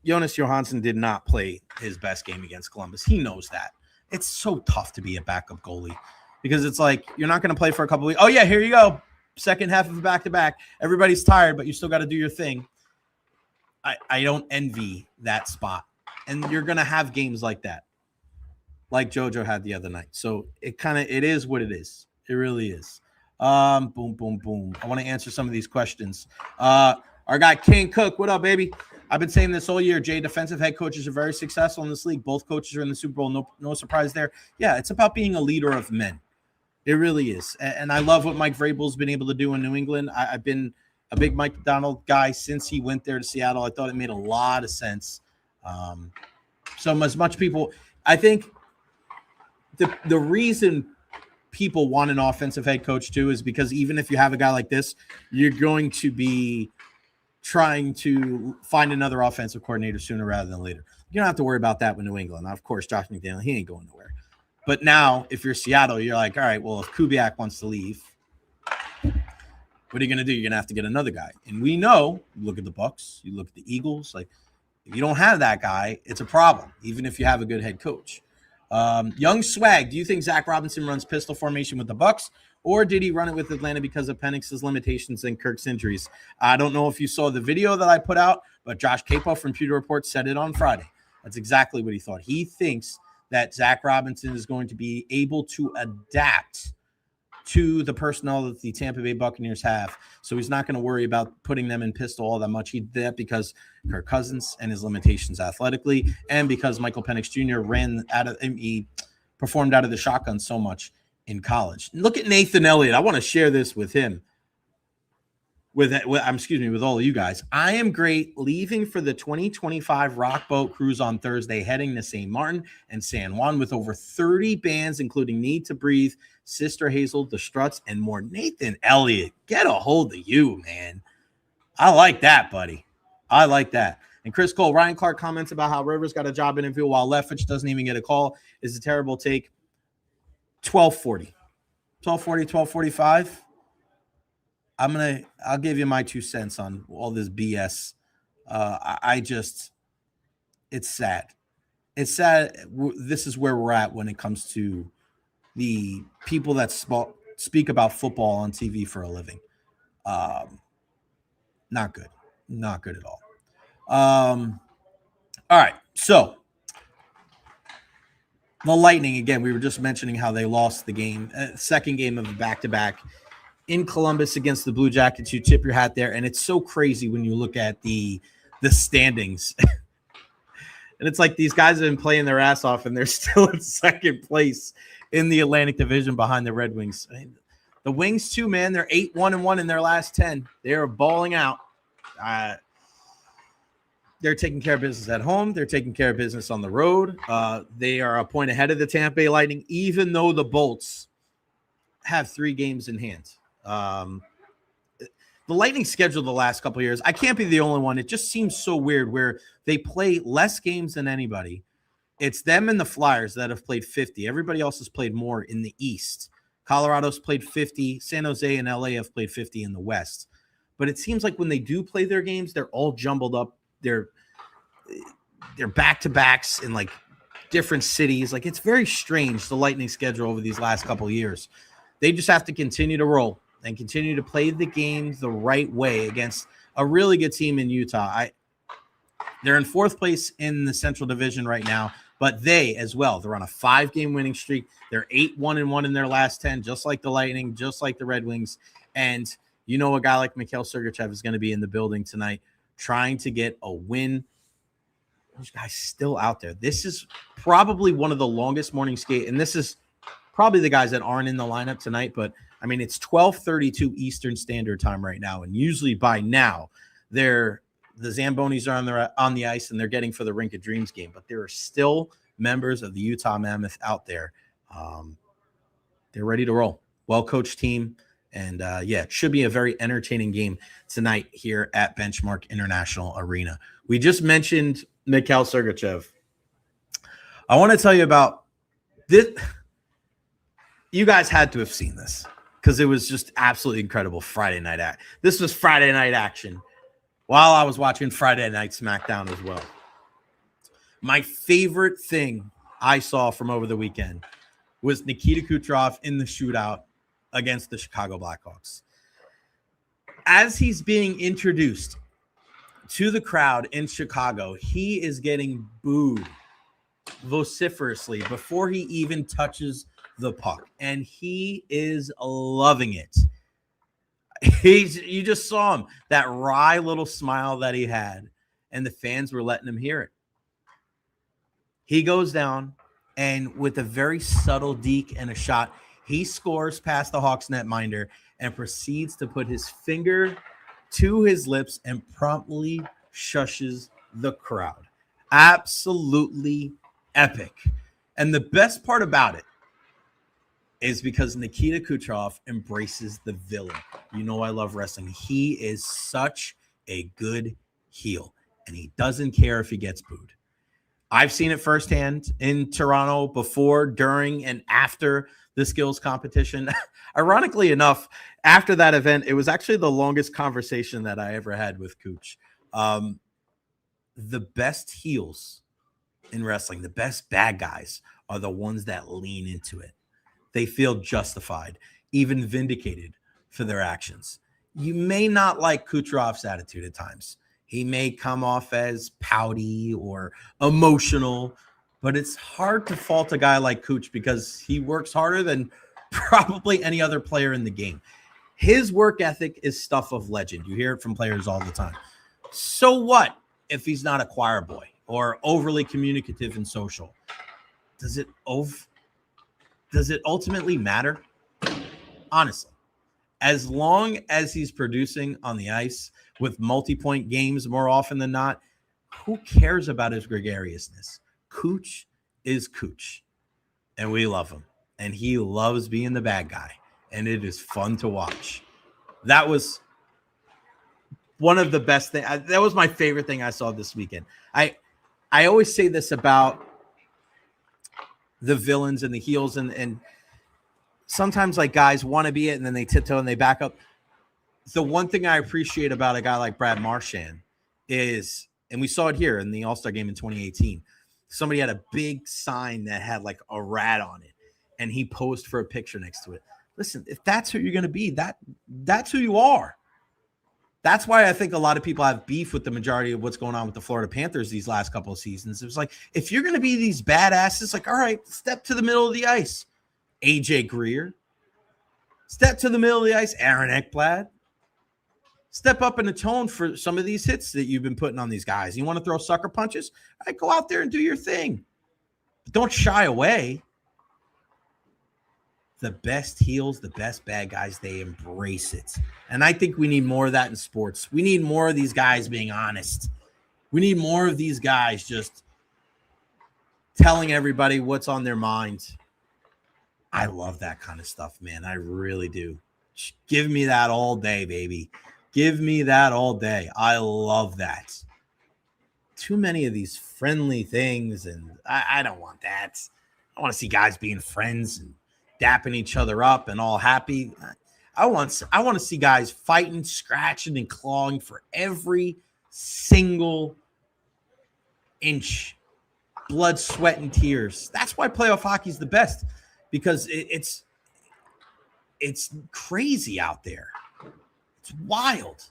Jonas Johansson did not play his best game against Columbus. He knows that. It's so tough to be a backup goalie because it's like you're not going to play for a couple of weeks. Oh, yeah, here you go. Second half of a back-to-back. Everybody's tired, but you still got to do your thing. I don't envy that spot. And you're going to have games like that, like JoJo had the other night. So it is what it is. It really is. Boom, boom, boom. I want to answer some of these questions. Our guy King Cook, what up, baby? I've been saying this all year. Jay, defensive head coaches are very successful in this league. Both coaches are in the Super Bowl. No surprise there. Yeah, it's about being a leader of men. It really is. And I love what Mike Vrabel's been able to do in New England. I've been a big Mike McDonald guy since he went there to Seattle. I thought it made a lot of sense. So as much people, I think the reason people want an offensive head coach too is because even if you have a guy like this, you're going to be trying to find another offensive coordinator sooner rather than later. You don't have to worry about that with New England. Now, of course, Josh McDaniel, he ain't going nowhere. But now, if you're Seattle, you're like, all right, well, if Kubiak wants to leave, what are you going to do? You're going to have to get another guy. And we know, you look at the Bucks, you look at the Eagles, like if you don't have that guy, it's a problem, even if you have a good head coach. Young Swag, do you think Zach Robinson runs pistol formation with the Bucks, or did he run it with Atlanta because of Penix's limitations and Kirk's injuries? I don't know if you saw the video that I put out, but Josh Capo from Pewter Report said it on Friday. That's exactly what he thought. He thinks that Zach Robinson is going to be able to adapt to the personnel that the Tampa Bay Buccaneers have. So he's not going to worry about putting them in pistol all that much. He did that because Kirk Cousins and his limitations athletically, and because Michael Penix Jr. he performed out of the shotgun so much in college. Look at Nathan Elliott. I want to share this with him. with all of you guys. I am great, leaving for the 2025 Rock Boat Cruise on Thursday, heading to St. Martin and San Juan with over 30 bands, including Need to Breathe, Sister Hazel, The Struts, and more. Nathan Elliott, get a hold of you, man. I like that, buddy. I like that. And Chris Cole, Ryan Clark comments about how Rivers got a job interview while Leftwich doesn't even get a call is a terrible take. 12:40. 12:45. I'll give you my 2 cents on all this BS. It's sad. It's sad. This is where we're at when it comes to the people that speak about football on TV for a living. Not good. Not good at all. All right. So the Lightning, again, we were just mentioning how they lost the game, second game of the back-to-back in Columbus against the Blue Jackets. You tip your hat there, and it's so crazy when you look at the standings. And it's like these guys have been playing their ass off, and they're still in second place in the Atlantic Division behind the Red Wings. I mean, the Wings, too, man, they're 8-1-1 in their last 10. They're balling out. They're taking care of business at home. They're taking care of business on the road. They are a point ahead of the Tampa Bay Lightning, even though the Bolts have 3 games in hand. The Lightning schedule the last couple of years, I can't be the only one. It just seems so weird where they play less games than anybody. It's them and the Flyers that have played 50. Everybody else has played more in the East. Colorado's played 50. San Jose and LA have played 50 in the West. But it seems like when they do play their games, they're all jumbled up. They're back-to-backs in like different cities. Like, it's very strange, the Lightning schedule over these last couple of years. They just have to continue to roll and continue to play the game the right way against a really good team in Utah. They're in 4th place in the Central Division right now, but they as well, they're on a 5-game winning streak. They're 8-1-1 in their last 10, just like the Lightning, just like the Red Wings. And you know, a guy like Mikhail Sergachev is going to be in the building tonight trying to get a win. Those guys still out there. This is probably one of the longest morning skate, and this is probably the guys that aren't in the lineup tonight, but I mean, it's 12:32 Eastern Standard Time right now, and usually by now, the Zambonis are on the ice and they're getting for the Rink of Dreams game, but there are still members of the Utah Mammoth out there. They're ready to roll. Well-coached team, and it should be a very entertaining game tonight here at Benchmark International Arena. We just mentioned Mikhail Sergachev. I want to tell you about this. You guys had to have seen this because it was just absolutely incredible Friday night act. This was Friday night action while I was watching Friday Night SmackDown as well. My favorite thing I saw from over the weekend was Nikita Kucherov in the shootout against the Chicago Blackhawks. As he's being introduced to the crowd in Chicago, he is getting booed vociferously before he even touches the puck, and he is loving it. You just saw him, that wry little smile that he had, and the fans were letting him hear it. He goes down, and with a very subtle deke and a shot, he scores past the Hawks netminder and proceeds to put his finger to his lips and promptly shushes the crowd. Absolutely epic. And the best part about it is because Nikita Kucherov embraces the villain. You know I love wrestling. He is such a good heel, and he doesn't care if he gets booed. I've seen it firsthand in Toronto before, during, and after the skills competition. Ironically enough, after that event, it was actually the longest conversation that I ever had with Cooch. The best heels in wrestling, the best bad guys, are the ones that lean into it. They feel justified, even vindicated for their actions. You may not like Kucherov's attitude at times. He may come off as pouty or emotional, but it's hard to fault a guy like Cooch because he works harder than probably any other player in the game. His work ethic is stuff of legend. You hear it from players all the time. So what if he's not a choir boy or overly communicative and social? Does it ultimately matter? Honestly, as long as he's producing on the ice with multi-point games more often than not, who cares about his gregariousness? Cooch is Cooch, and we love him. And he loves being the bad guy, and it is fun to watch. That was one of the best things. That was my favorite thing I saw this weekend. I always say this about the villains and the heels, and sometimes like guys want to be it, and then they tiptoe and they back up. The one thing I appreciate about a guy like Brad Marchand is, and we saw it here in the All-Star game in 2018, somebody had a big sign that had like a rat on it, and he posed for a picture next to it. Listen, if that's who you're going to be, that's who you are. That's why I think a lot of people have beef with the majority of what's going on with the Florida Panthers these last couple of seasons. It was like, if you're going to be these badasses, like, all right, step to the middle of the ice. AJ Greer. Step to the middle of the ice. Aaron Ekblad. Step up and atone for some of these hits that you've been putting on these guys. You want to throw sucker punches? All right, go out there and do your thing. But don't shy away. The best heels, the best bad guys, they embrace it. And I think we need more of that in sports. We need more of these guys being honest. We need more of these guys just telling everybody what's on their mind. I love that kind of stuff, man. I really do. Give me that all day, baby. Give me that all day. I love that. Too many of these friendly things, and I don't want that. I want to see guys being friends and dapping each other up and all happy. I want to see guys fighting, scratching, and clawing for every single inch. Blood, sweat, and tears. That's why playoff hockey is the best, because it's crazy out there. It's wild.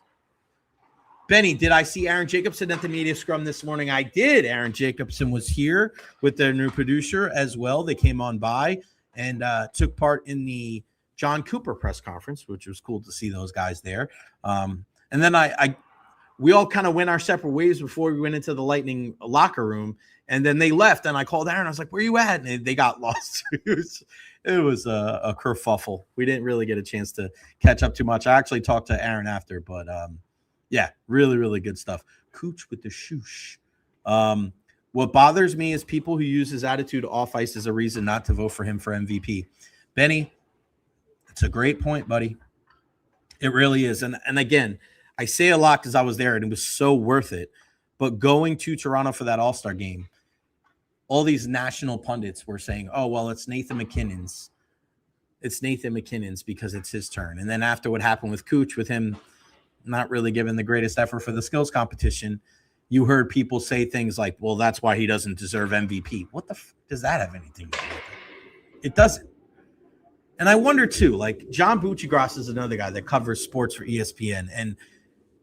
Benny, did I see Aaron Jacobson at the media scrum this morning? I did. Aaron Jacobson was here with their new producer as well. They came on by and took part in the Jon Cooper press conference, which was cool to see those guys there. And then we all kind of went our separate ways before we went into the Lightning locker room, and then they left, and I called Aaron. I was like, where you at? And they got lost. It was a kerfuffle. We didn't really get a chance to catch up too much. I actually talked to Aaron after, but yeah, really, really good stuff. Cooch with the shoosh. What bothers me is people who use his attitude off ice as a reason not to vote for him for MVP. Benny, it's a great point, buddy. It really is. And again, I say a lot because I was there and it was so worth it. But going to Toronto for that All-Star game, all these national pundits were saying, oh, well, it's Nathan McKinnon's. It's Nathan McKinnon's because it's his turn. And then after what happened with Cooch, with him not really giving the greatest effort for the skills competition, you heard people say things like, well, that's why he doesn't deserve MVP. What the does that have anything to do with it? It doesn't. And I wonder, too, like John Buccigross is another guy that covers sports for ESPN, and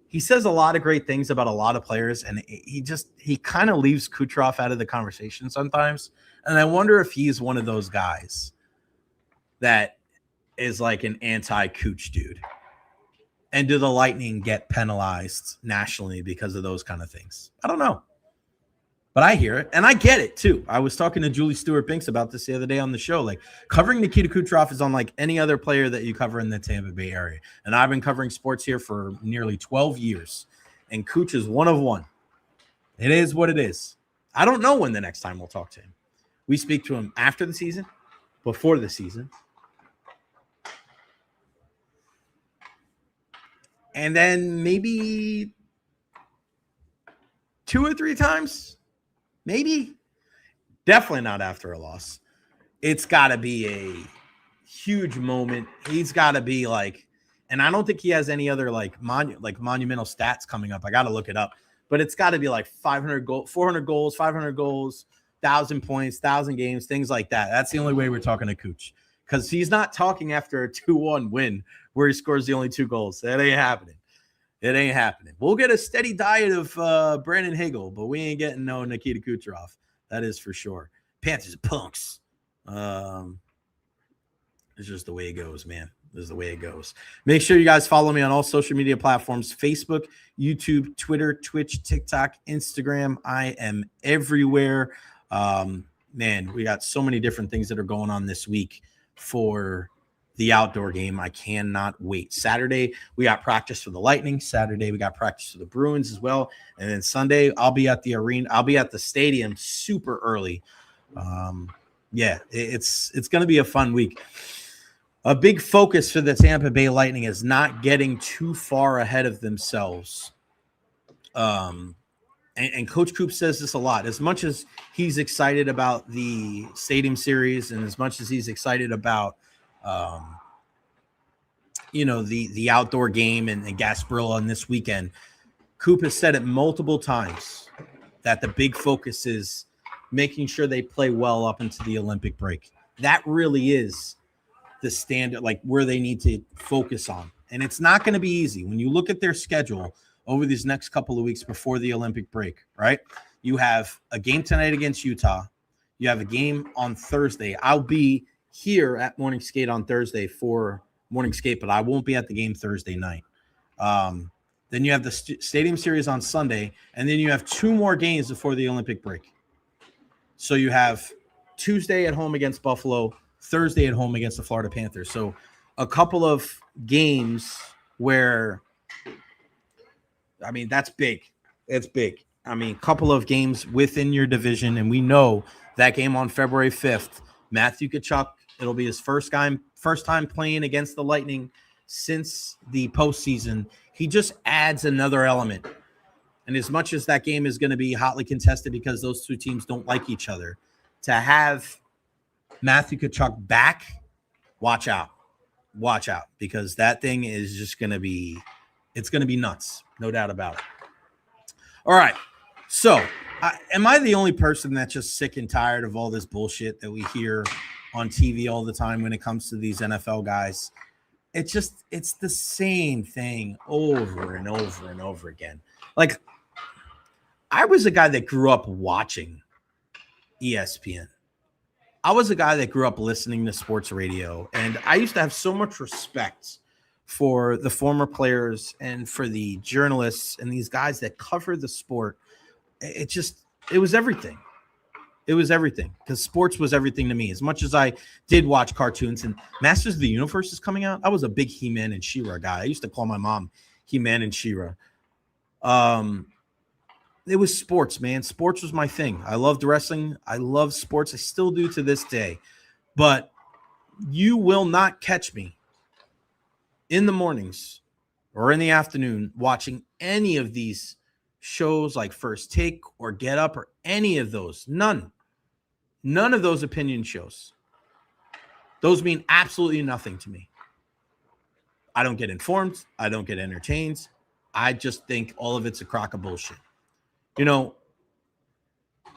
he says a lot of great things about a lot of players, and he kind of leaves Kucherov out of the conversation sometimes. And I wonder if he's one of those guys that is like an anti-Cooch dude. And do the Lightning get penalized nationally because of those kind of things? I don't know. But I hear it, and I get it, too. I was talking to Julie Stewart-Binks about this the other day on the show. Like, covering Nikita Kucherov is unlike any other player that you cover in the Tampa Bay area. And I've been covering sports here for nearly 12 years, and Cooch is one of one. It is what it is. I don't know when the next time we'll talk to him. We speak to him after the season, before the season, and then maybe 2 or 3 times. Maybe. Definitely not after a loss. It's got to be a huge moment. He's got to be like, and I don't think he has any other like monumental stats coming up. I got to look it up. But it's got to be like 400 goals, 500 goals, 1,000 points, 1,000 games, things like that. That's the only way we're talking to Cooch. Because he's not talking after a 2-1 win where he scores the only 2 goals. That ain't happening. It ain't happening. We'll get a steady diet of Brandon Hagel, but we ain't getting no Nikita Kucherov. That is for sure. Panthers are punks. It's just the way it goes, man. This is the way it goes. Make sure you guys follow me on all social media platforms: Facebook, YouTube, Twitter, Twitch, TikTok, Instagram. I am everywhere. Man, we got so many different things that are going on this week for the outdoor game. I cannot wait. Saturday, we got practice for the Lightning. Saturday, we got practice for the Bruins as well. And then Sunday, I'll be at the arena. I'll be at the stadium super early. It's going to be a fun week. A big focus for the Tampa Bay Lightning is not getting too far ahead of themselves. And Coach Coop says this a lot. As much as he's excited about the Stadium Series and as much as he's excited about the outdoor game and Gasparilla on this weekend, Coop has said it multiple times that the big focus is making sure they play well up into the Olympic break. That really is the standard, like where they need to focus on. And it's not going to be easy. When you look at their schedule over these next couple of weeks before the Olympic break, right? You have a game tonight against Utah. You have a game on Thursday. I'll be here at Morning Skate on Thursday for Morning Skate, but I won't be at the game Thursday night. Then you have the Stadium Series on Sunday, and then you have 2 more games before the Olympic break. So you have Tuesday at home against Buffalo, Thursday at home against the Florida Panthers. So a couple of games where, I mean, that's big. It's big. I mean, a couple of games within your division, and we know that game on February 5th, Matthew Tkachuk, it'll be his first time playing against the Lightning since the postseason. He just adds another element. And as much as that game is going to be hotly contested because those two teams don't like each other, to have Matthew Tkachuk back, watch out, because that thing is just going to be, it's going to be nuts. No doubt about it. All right. So am I the only person that's just sick and tired of all this bullshit that we hear on TV all the time when it comes to these NFL guys? It's the same thing over and over and over again. Like, I was a guy that grew up watching ESPN. I was a guy that grew up listening to sports radio, and I used to have so much respect for the former players and for the journalists and these guys that cover the sport. It was everything. It was everything, because sports was everything to me. As much as I did watch cartoons, and Masters of the Universe is coming out, I was a big He-Man and She-Ra guy. I used to call my mom He-Man and She-Ra. It was sports, man. Sports was my thing. I loved wrestling. I love sports. I still do to this day. But you will not catch me in the mornings or in the afternoon watching any of these shows like First Take or Get Up or any of those. None of those opinion shows. Those mean absolutely nothing to me. I don't get informed. I don't get entertained. I just think all of it's a crock of bullshit. You know,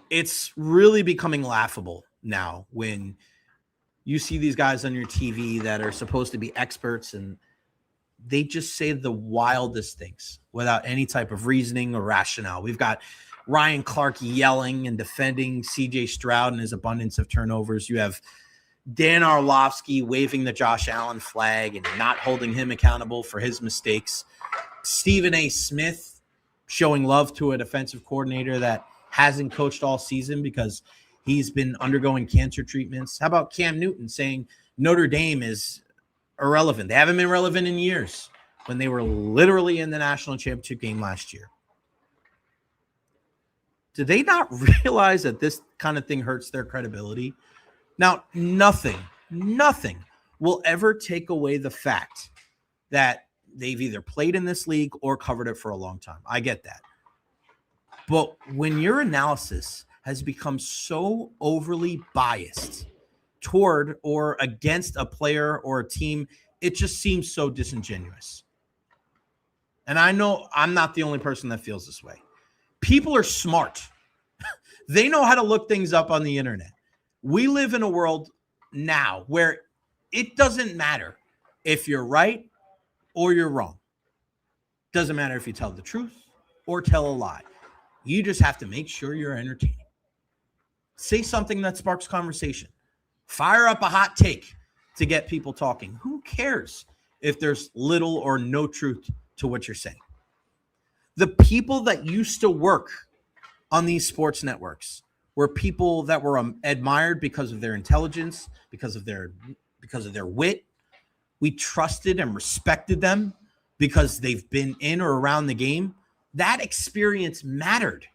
it's really becoming laughable now when you see these guys on your TV that are supposed to be experts and they just say the wildest things without any type of reasoning or rationale. We've got Ryan Clark yelling and defending CJ Stroud and his abundance of turnovers. You have Dan Orlovsky waving the Josh Allen flag and not holding him accountable for his mistakes. Stephen A. Smith showing love to a defensive coordinator that hasn't coached all season because he's been undergoing cancer treatments. How about Cam Newton saying Notre Dame is irrelevant? They haven't been relevant in years when they were literally in the national championship game last year. Do they not realize that this kind of thing hurts their credibility? Now, nothing will ever take away the fact that they've either played in this league or covered it for a long time. I get that. But when your analysis has become so overly biased toward or against a player or a team, it just seems so disingenuous. And I know I'm not the only person that feels this way. People are smart. They know how to look things up on the internet. We live in a world now where it doesn't matter if you're right or you're wrong. Doesn't matter if you tell the truth or tell a lie. You just have to make sure you're entertaining. Say something that sparks conversation. Fire up a hot take to get people talking. Who cares if there's little or no truth to what you're saying? The people that used to work on these sports networks were people that were admired because of their intelligence, because of their wit, we trusted and respected them because they've been in or around the game. That experience mattered.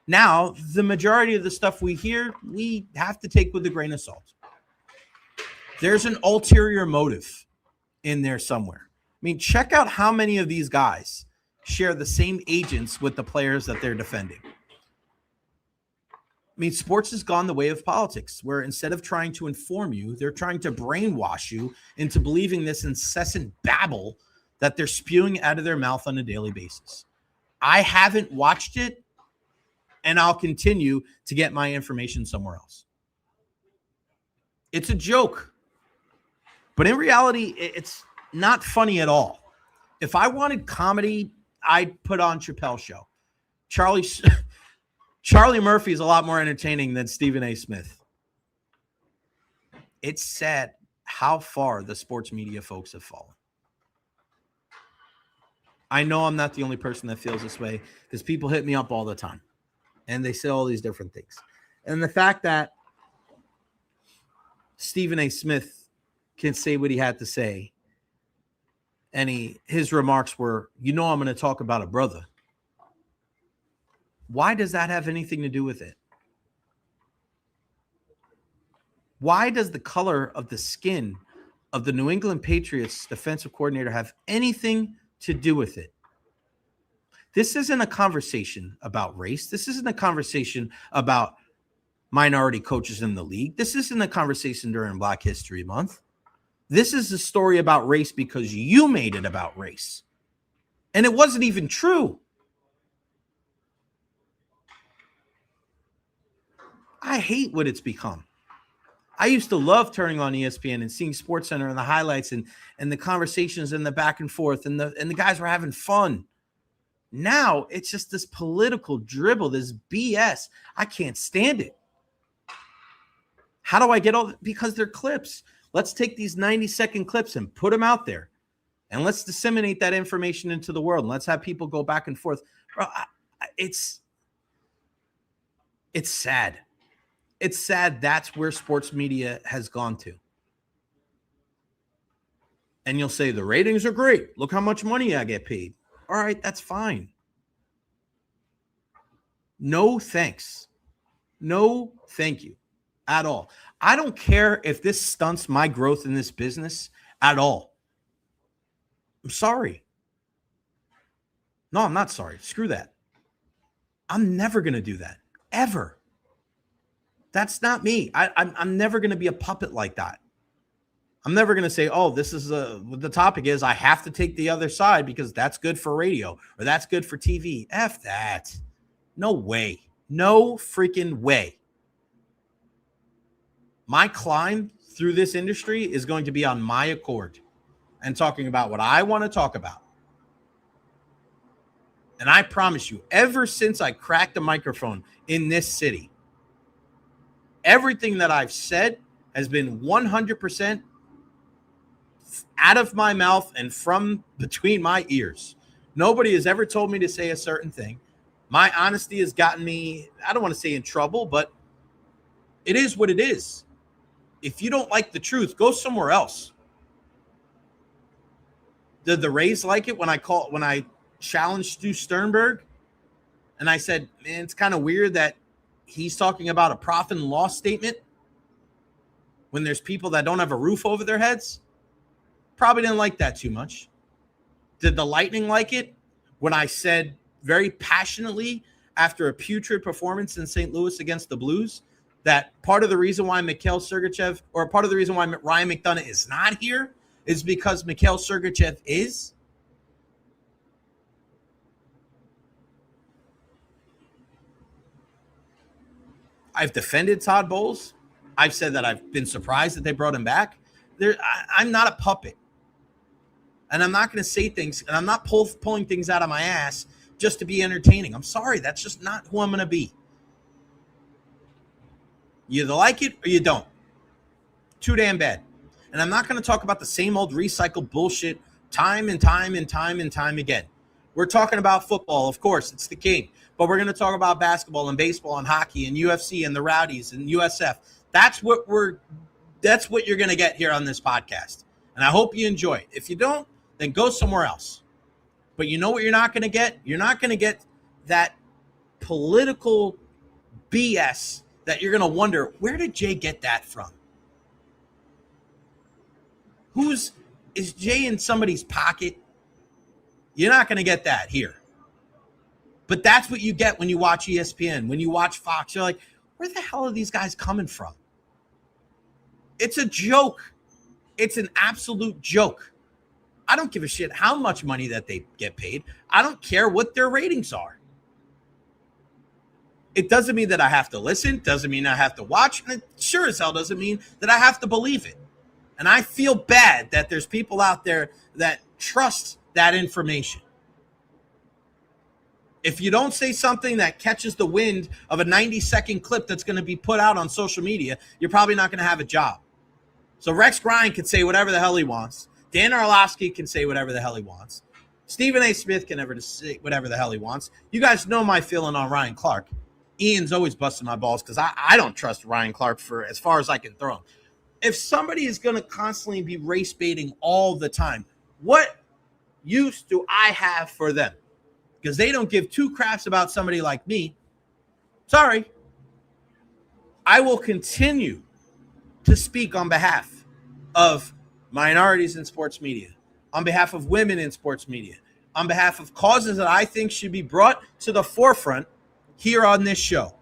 Now, the majority of the stuff we hear, we have to take with a grain of salt. There's an ulterior motive in there somewhere. I mean, check out how many of these guys share the same agents with the players that they're defending. I mean, sports has gone the way of politics, where instead of trying to inform you, they're trying to brainwash you into believing this incessant babble that they're spewing out of their mouth on a daily basis. I haven't watched it, and I'll continue to get my information somewhere else. It's a joke. But in reality, it's not funny at all. If I wanted comedy, I'd put on Chappelle's show. Charlie Murphy is a lot more entertaining than Stephen A. Smith. It's sad how far the sports media folks have fallen. I know I'm not the only person that feels this way because people hit me up all the time and they say all these different things. And the fact that Stephen A. Smith can say what he had to say, and his remarks were, I'm going to talk about a brother. Why does that have anything to do with it? Why does the color of the skin of the New England Patriots defensive coordinator have anything to do with it? This isn't a conversation about race. This isn't a conversation about minority coaches in the league. This isn't a conversation during Black History Month. This is a story about race because you made it about race. And it wasn't even true. I hate what it's become. I used to love turning on ESPN and seeing SportsCenter and the highlights and the conversations and the back and forth and the guys were having fun. Now it's just this political dribble, this BS. I can't stand it. How do I get all? Because they're clips. Let's take these 90-second clips and put them out there, and let's disseminate that information into the world. And let's have people go back and forth. Bro, it's sad. It's sad that's where sports media has gone to. And you'll say, the ratings are great. Look how much money I get paid. All right, that's fine. No thanks. No thank you at all. I don't care if this stunts my growth in this business at all. I'm sorry. No, I'm not sorry. Screw that. I'm never going to do that. Ever. That's not me. I'm never going to be a puppet like that. I'm never going to say, oh, this is what the topic is. I have to take the other side because that's good for radio or that's good for TV. F that. No way. No freaking way. My climb through this industry is going to be on my accord and talking about what I want to talk about. And I promise you, ever since I cracked a microphone in this city, everything that I've said has been 100% out of my mouth and from between my ears. Nobody has ever told me to say a certain thing. My honesty has gotten me, I don't want to say in trouble, but it is what it is. If you don't like the truth, go somewhere else. Did the Rays like it when I challenged Stu Sternberg? And I said, man, it's kind of weird that he's talking about a profit and loss statement when there's people that don't have a roof over their heads? Probably didn't like that too much. Did the Lightning like it when I said very passionately after a putrid performance in St. Louis against the Blues that part of the reason why Mikhail Sergachev or part of the reason why Ryan McDonough is not here is because Mikhail Sergachev is? I've defended Todd Bowles. I've said that I've been surprised that they brought him back. I'm not a puppet. And I'm not going to say things, and I'm not pulling things out of my ass just to be entertaining. I'm sorry. That's just not who I'm going to be. You either like it or you don't. Too damn bad. And I'm not going to talk about the same old recycled bullshit time and time and time and time again. We're talking about football, of course. It's the game. But we're going to talk about basketball and baseball and hockey and UFC and the Rowdies and USF. That's what you're going to get here on this podcast. And I hope you enjoy it. If you don't, then go somewhere else. But you know what you're not going to get? You're not going to get that political BS that you're going to wonder, where did Jay get that from? Is Jay in somebody's pocket? You're not going to get that here. But that's what you get when you watch ESPN, when you watch Fox. You're like, where the hell are these guys coming from? It's a joke. It's an absolute joke. I don't give a shit how much money that they get paid. I don't care what their ratings are. It doesn't mean that I have to listen. Doesn't mean I have to watch. And it sure as hell doesn't mean that I have to believe it. And I feel bad that there's people out there that trust that information. If you don't say something that catches the wind of a 90-second clip that's going to be put out on social media, you're probably not going to have a job. So Rex Bryan can say whatever the hell he wants. Dan Orlovsky can say whatever the hell he wants. Stephen A. Smith can ever say whatever the hell he wants. You guys know my feeling on Ryan Clark. Ian's always busting my balls because I don't trust Ryan Clark for as far as I can throw him. If somebody is going to constantly be race baiting all the time, what use do I have for them? Because they don't give two craps about somebody like me. Sorry. I will continue to speak on behalf of minorities in sports media, on behalf of women in sports media, on behalf of causes that I think should be brought to the forefront here on this show.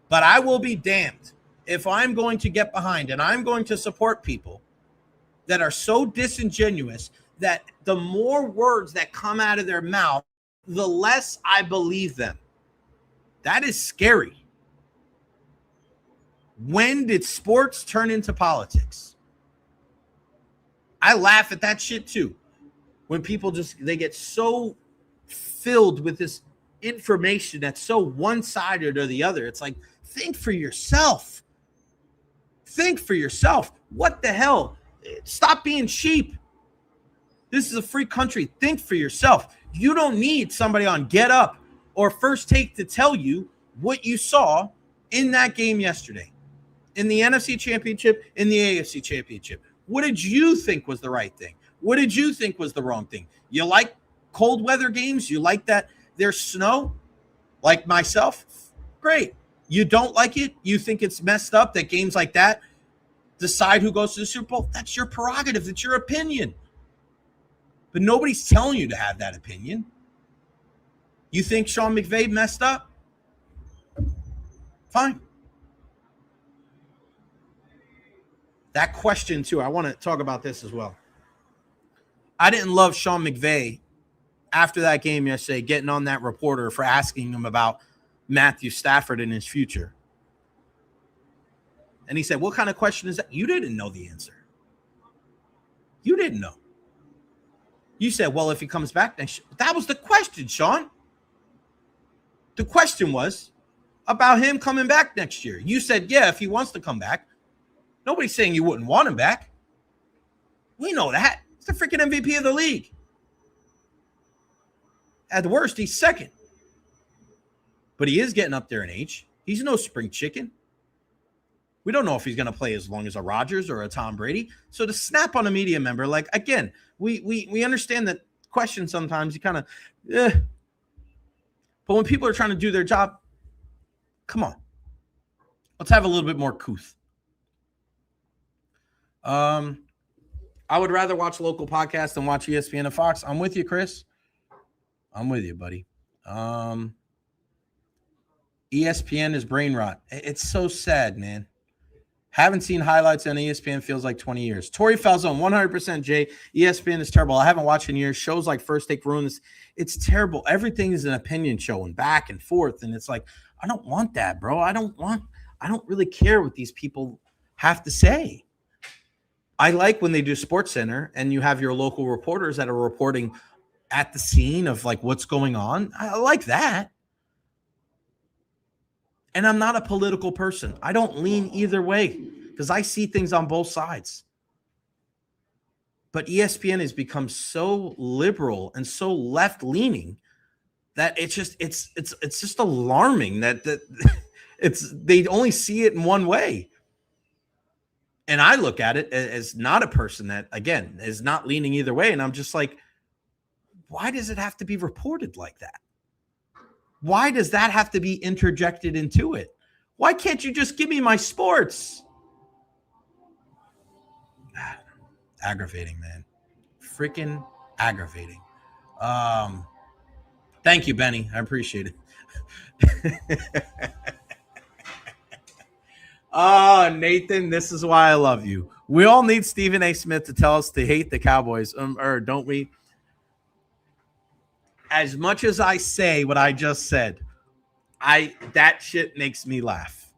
But I will be damned if I'm going to get behind and I'm going to support people that are so disingenuous that the more words that come out of their mouth, the less I believe them. That is scary. When did sports turn into politics? I laugh at that shit too. When people they get so filled with this information that's so one-sided or the other. It's like, think for yourself. Think for yourself. What the hell? Stop being sheep. This is a free country. Think for yourself. You don't need somebody on Get Up or First Take to tell you what you saw in that game yesterday, in the NFC Championship, in the AFC Championship. What did you think was the right thing? What did you think was the wrong thing? You like cold weather games? You like that there's snow? Like myself? Great. You don't like it? You think it's messed up that games like that decide who goes to the Super Bowl? That's your prerogative. It's your opinion. But nobody's telling you to have that opinion. You think Sean McVay messed up? Fine. That question, too, I want to talk about this as well. I didn't love Sean McVay after that game yesterday, getting on that reporter for asking him about Matthew Stafford and his future. And he said, what kind of question is that? You didn't know the answer. You didn't know. You said, well, if he comes back next year. That was the question, Sean. The question was about him coming back next year. You said, yeah, if he wants to come back. Nobody's saying you wouldn't want him back. We know that. He's the freaking MVP of the league. At the worst, he's second. But he is getting up there in age. He's no spring chicken. We don't know if he's going to play as long as a Rodgers or a Tom Brady. So to snap on a media member, like, again, we understand that question sometimes you kind of, But when people are trying to do their job, come on. Let's have a little bit more couth. I would rather watch local podcasts than watch ESPN and Fox. I'm with you, Chris. I'm with you, buddy. ESPN is brain rot. It's so sad, man. Haven't seen highlights on ESPN feels like 20 years. Tori Falzone, 100% Jay. ESPN is terrible. I haven't watched in years. Shows like First Take ruin this. It's terrible. Everything is an opinion show and back and forth. And it's like, I don't want that, bro. I don't really care what these people have to say. I like when they do Sports Center and you have your local reporters that are reporting at the scene of like what's going on. I like that. And I'm not a political person. I don't lean either way because I see things on both sides. But ESPN has become so liberal and so left-leaning that it's just alarming that they only see it in one way. And I look at it as not a person that, again, is not leaning either way. And I'm just like, why does it have to be reported like that? Why does that have to be interjected into it? Why can't you just give me my sports? Aggravating, man. Freaking aggravating. Thank you, Benny. I appreciate it. Nathan, this is why I love you. We all need Stephen A. Smith to tell us to hate the Cowboys, or don't we? As much as I say what I just said, that shit makes me laugh.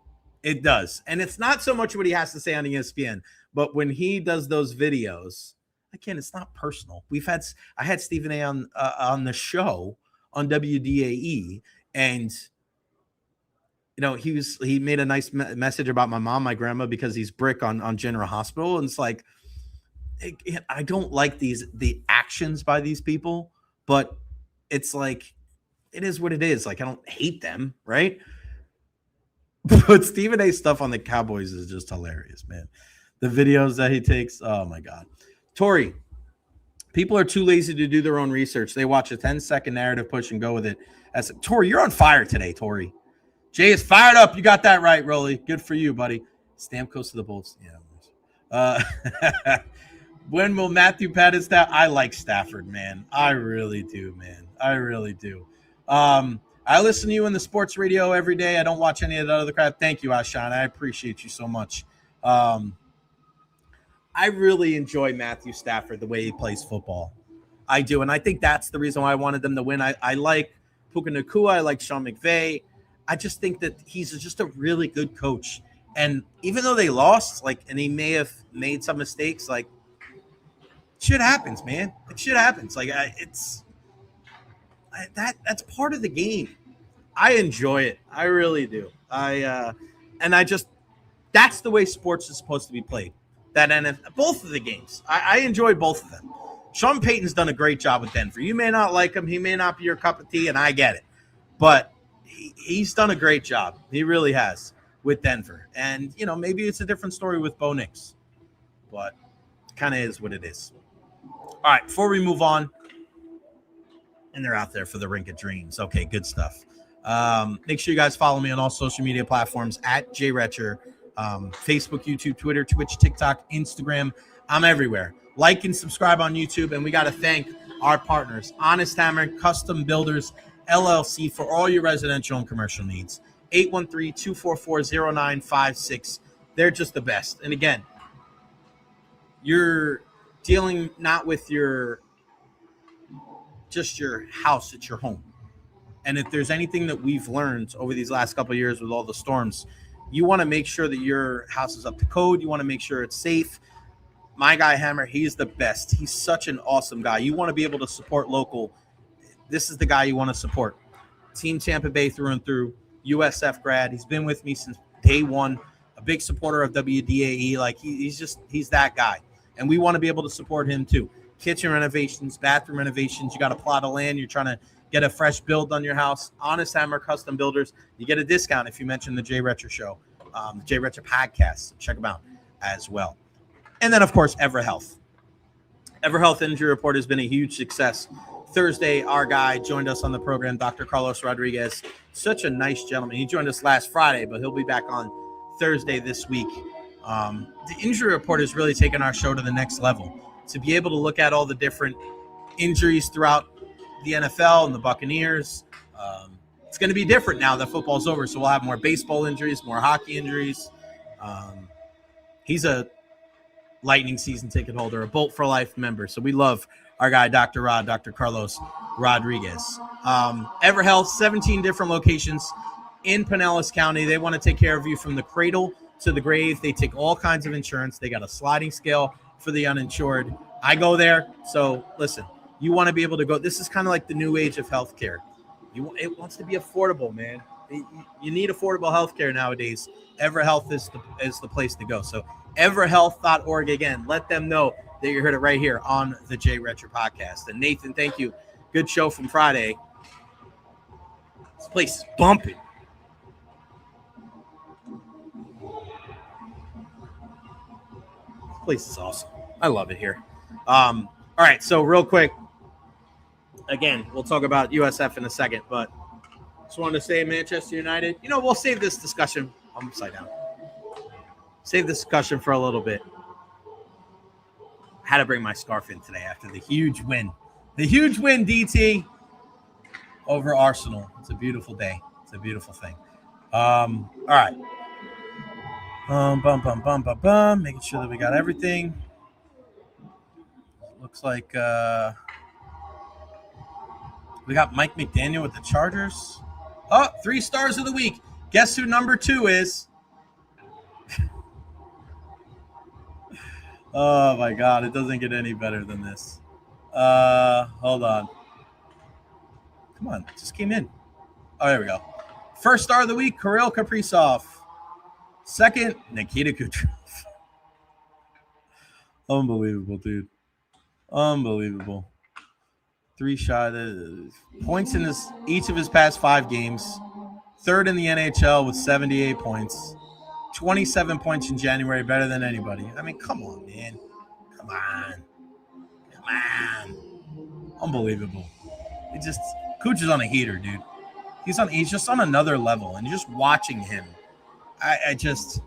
It does. And it's not so much what he has to say on ESPN, but when he does those videos, again, it's not personal. I had Stephen A. on the show on WDAE, and he made a nice message about my mom, my grandma, because he's brick on General Hospital. And it's like, I don't like the actions by these people, but it's like, it is what it is. Like, I don't hate them, right? But Stephen A. stuff on the Cowboys is just hilarious, man. The videos that he takes, oh my God. Tori, people are too lazy to do their own research. They watch a 10-second narrative push and go with it. Tori, you're on fire today, Tori. Jay is fired up. You got that right, Rolly. Good for you, buddy. Stamkos to the Bolts. Yeah. When will Matthew Patton Stafford? I like Stafford, man. I really do, man. I really do. I listen to you in the sports radio every day. I don't watch any of the other crap. Thank you, Ashan. I appreciate you so much. I really enjoy Matthew Stafford, the way he plays football. I do, and I think that's the reason why I wanted them to win. I like Puka Nacua. I like Sean McVay. I just think that he's just a really good coach. And even though they lost, and he may have made some mistakes, shit happens, man. Shit happens. That's part of the game. I enjoy it. I really do. That's the way sports is supposed to be played. Both of the games. I enjoy both of them. Sean Payton's done a great job with Denver. You may not like him. He may not be your cup of tea, and I get it. But he's done a great job. He really has with Denver. And, maybe it's a different story with Bo Nix. But it kind of is what it is. All right, before we move on, and they're out there for the Rink of Dreams. Okay, good stuff. Make sure you guys follow me on all social media platforms at Recher, Facebook, YouTube, Twitter, Twitch, TikTok, Instagram. I'm everywhere. Like and subscribe on YouTube. And we got to thank our partners, Honest Hammer Custom Builders, LLC, for all your residential and commercial needs. 813-244-0956. They're just the best. And again, you're dealing not with your house, it's your home. And if there's anything that we've learned over these last couple of years with all the storms, you want to make sure that your house is up to code. You want to make sure it's safe. My guy Hammer, he's the best. He's such an awesome guy. You want to be able to support local. This is the guy you want to support. Team Tampa Bay through and through. USF grad. He's been with me since day one. A big supporter of WDAE. He's that guy. And we want to be able to support him too. Kitchen renovations, bathroom renovations. You got a plot of land. You're trying to get a fresh build on your house. Honest Hammer Custom Builders. You get a discount if you mention the Jay Recher Show, the Jay Recher podcast. Check them out as well. And then, of course, EverHealth. EverHealth Injury Report has been a huge success. Thursday, our guy joined us on the program, Dr. Carlos Rodriguez. Such a nice gentleman. He joined us last Friday, but he'll be back on Thursday this week. The injury report has really taken our show to the next level. To be able to look at all the different injuries throughout the NFL and the Buccaneers. It's going to be different now that football's over, so we'll have more baseball injuries, more hockey injuries. He's a Lightning season ticket holder, a Bolt for Life member, so we love our guy, Dr. Carlos Rodriguez. EverHealth, 17 different locations in Pinellas County. They want to take care of you from the cradle to the grave. They take all kinds of insurance. They got a sliding scale for the uninsured. I go there. So listen, you want to be able to go. This is kind of like the new age of healthcare. It wants to be affordable, man. You need affordable healthcare nowadays. EverHealth is the place to go. So everhealth.org. Again, let them know that you heard it right here on the Jay Recher podcast. And Nathan, thank you. Good show from Friday. This place is bumping. place is awesome. I love it here. All right, so real quick, again, we'll talk about USF in a second, but just wanted to say Manchester United. You know, we'll save this discussion. I'm upside down. Save this discussion for a little bit. Had to bring my scarf in today after the huge win. The huge win, DT, over Arsenal. It's a beautiful day. It's a beautiful thing. All right. Making sure that we got everything. Looks like we got Mike McDaniel with the Chargers. Oh, 3 stars of the week. Guess who number 2 is? Oh, my God. It doesn't get any better than this. Hold on. Come on. It just came in. Oh, there we go. First star of the week, Kirill Kaprizov. Second, Nikita Kucherov. Unbelievable, dude. Unbelievable. 3 shot points in each of his past 5 games. Third in the NHL with 78 points. 27 points in January, better than anybody. I mean, come on, man. Come on. Unbelievable. Cooch is on a heater, dude. He's just on another level, and just watching him, it's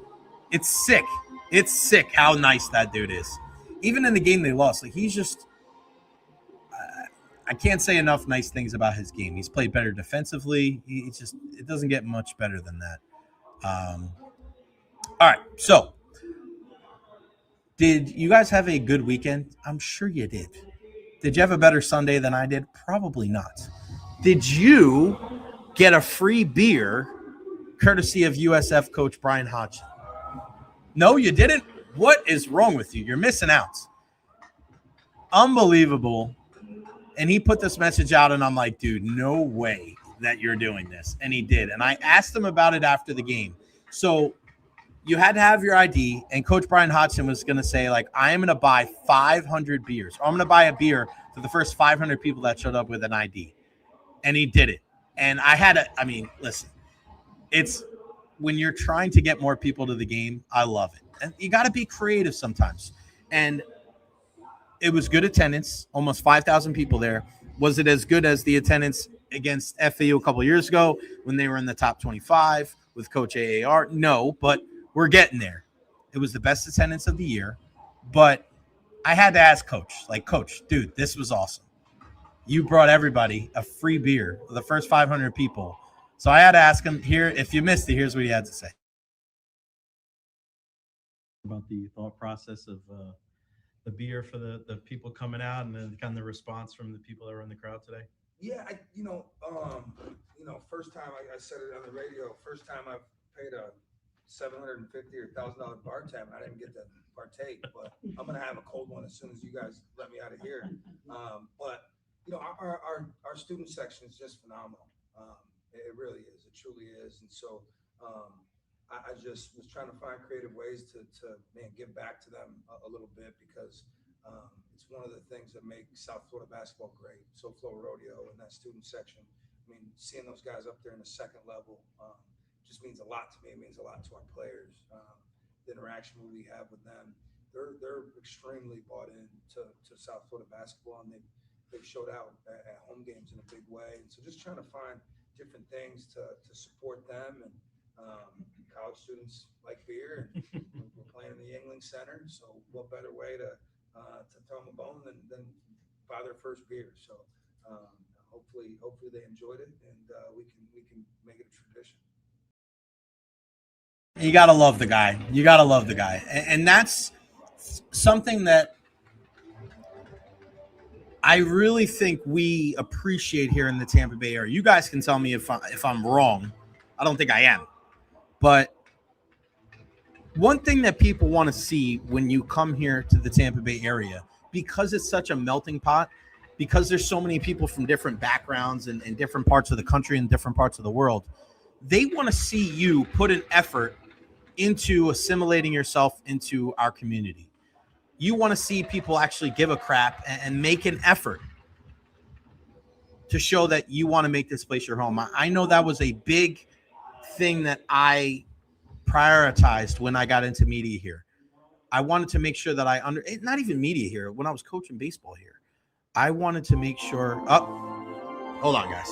sick. It's sick how nice that dude is. Even in the game they lost, like he's just, I can't say enough nice things about his game. He's played better defensively. It doesn't get much better than that. All right, so did you guys have a good weekend? I'm sure you did. Did you have a better Sunday than I did? Probably not. Did you get a free beer courtesy of USF coach Bryan Hodgson? No, you didn't? What is wrong with you? You're missing out. Unbelievable. And he put this message out, and I'm like, dude, no way that you're doing this. And he did. And I asked him about it after the game. So you had to have your ID, and Coach Bryan Hodgson was going to say, like, I am going to buy 500 beers. Or I'm going to buy a beer for the first 500 people that showed up with an ID. And he did it. And listen, it's when you're trying to get more people to the game, I love it. And you got to be creative sometimes. And it was good attendance, almost 5,000 people there. Was it as good as the attendance against FAU a couple of years ago when they were in the top 25 with Coach AAR? No, but we're getting there. It was the best attendance of the year. But I had to ask Coach, dude, this was awesome. You brought everybody a free beer for the first 500 people. So I had to ask him here. If you missed it, here's what he had to say. About the thought process of the beer for the people coming out and then kind of the response from the people that were in the crowd today. Yeah, first time I said it on the radio, first time I've paid a $750 or $1,000 bar tab, and I didn't get to partake, but I'm going to have a cold one as soon as you guys let me out of here. But our student section is just phenomenal. It really is. It truly is. And so I just was trying to find creative ways to give back to them a little bit, because it's one of the things that make South Florida basketball great. SoFlo Rodeo and that student section. I mean, seeing those guys up there in the second level just means a lot to me. It means a lot to our players. The interaction we have with them, they're extremely bought in to South Florida basketball, and they've showed out at home games in a big way. And so just trying to find different things to support them. And college students like beer, and we're playing in the Yingling Center. So what better way to throw them a bone than buy their first beer? So hopefully they enjoyed it, and we can make it a tradition. You got to love the guy. And that's something that I really think we appreciate here in the Tampa Bay area. You guys can tell me if I'm wrong. I don't think I am. But one thing that people want to see when you come here to the Tampa Bay area, because it's such a melting pot, because there's so many people from different backgrounds and different parts of the country and different parts of the world, they want to see you put an effort into assimilating yourself into our community. You want to see people actually give a crap and make an effort to show that you want to make this place your home. I know that was a big thing that I prioritized when I got into media here. I wanted to make sure that not even media here, when I was coaching baseball here, I wanted to make sure, hold on, guys.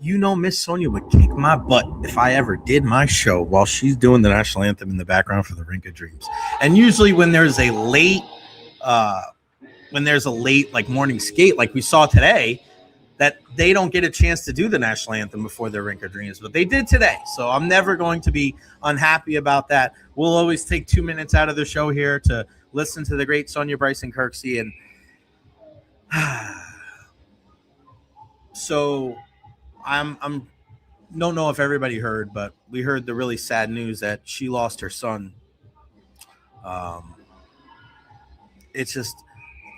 You know, Miss Sonia would kick my butt if I ever did my show while she's doing the national anthem in the background for the Rink of Dreams. And usually when there's a late like morning skate, like we saw today, that they don't get a chance to do the national anthem before their Rink of Dreams, but they did today. So I'm never going to be unhappy about that. We'll always take 2 minutes out of the show here to listen to the great Sonia Bryson Kirksey. And so I'm don't know if everybody heard, but we heard the really sad news that she lost her son. It's just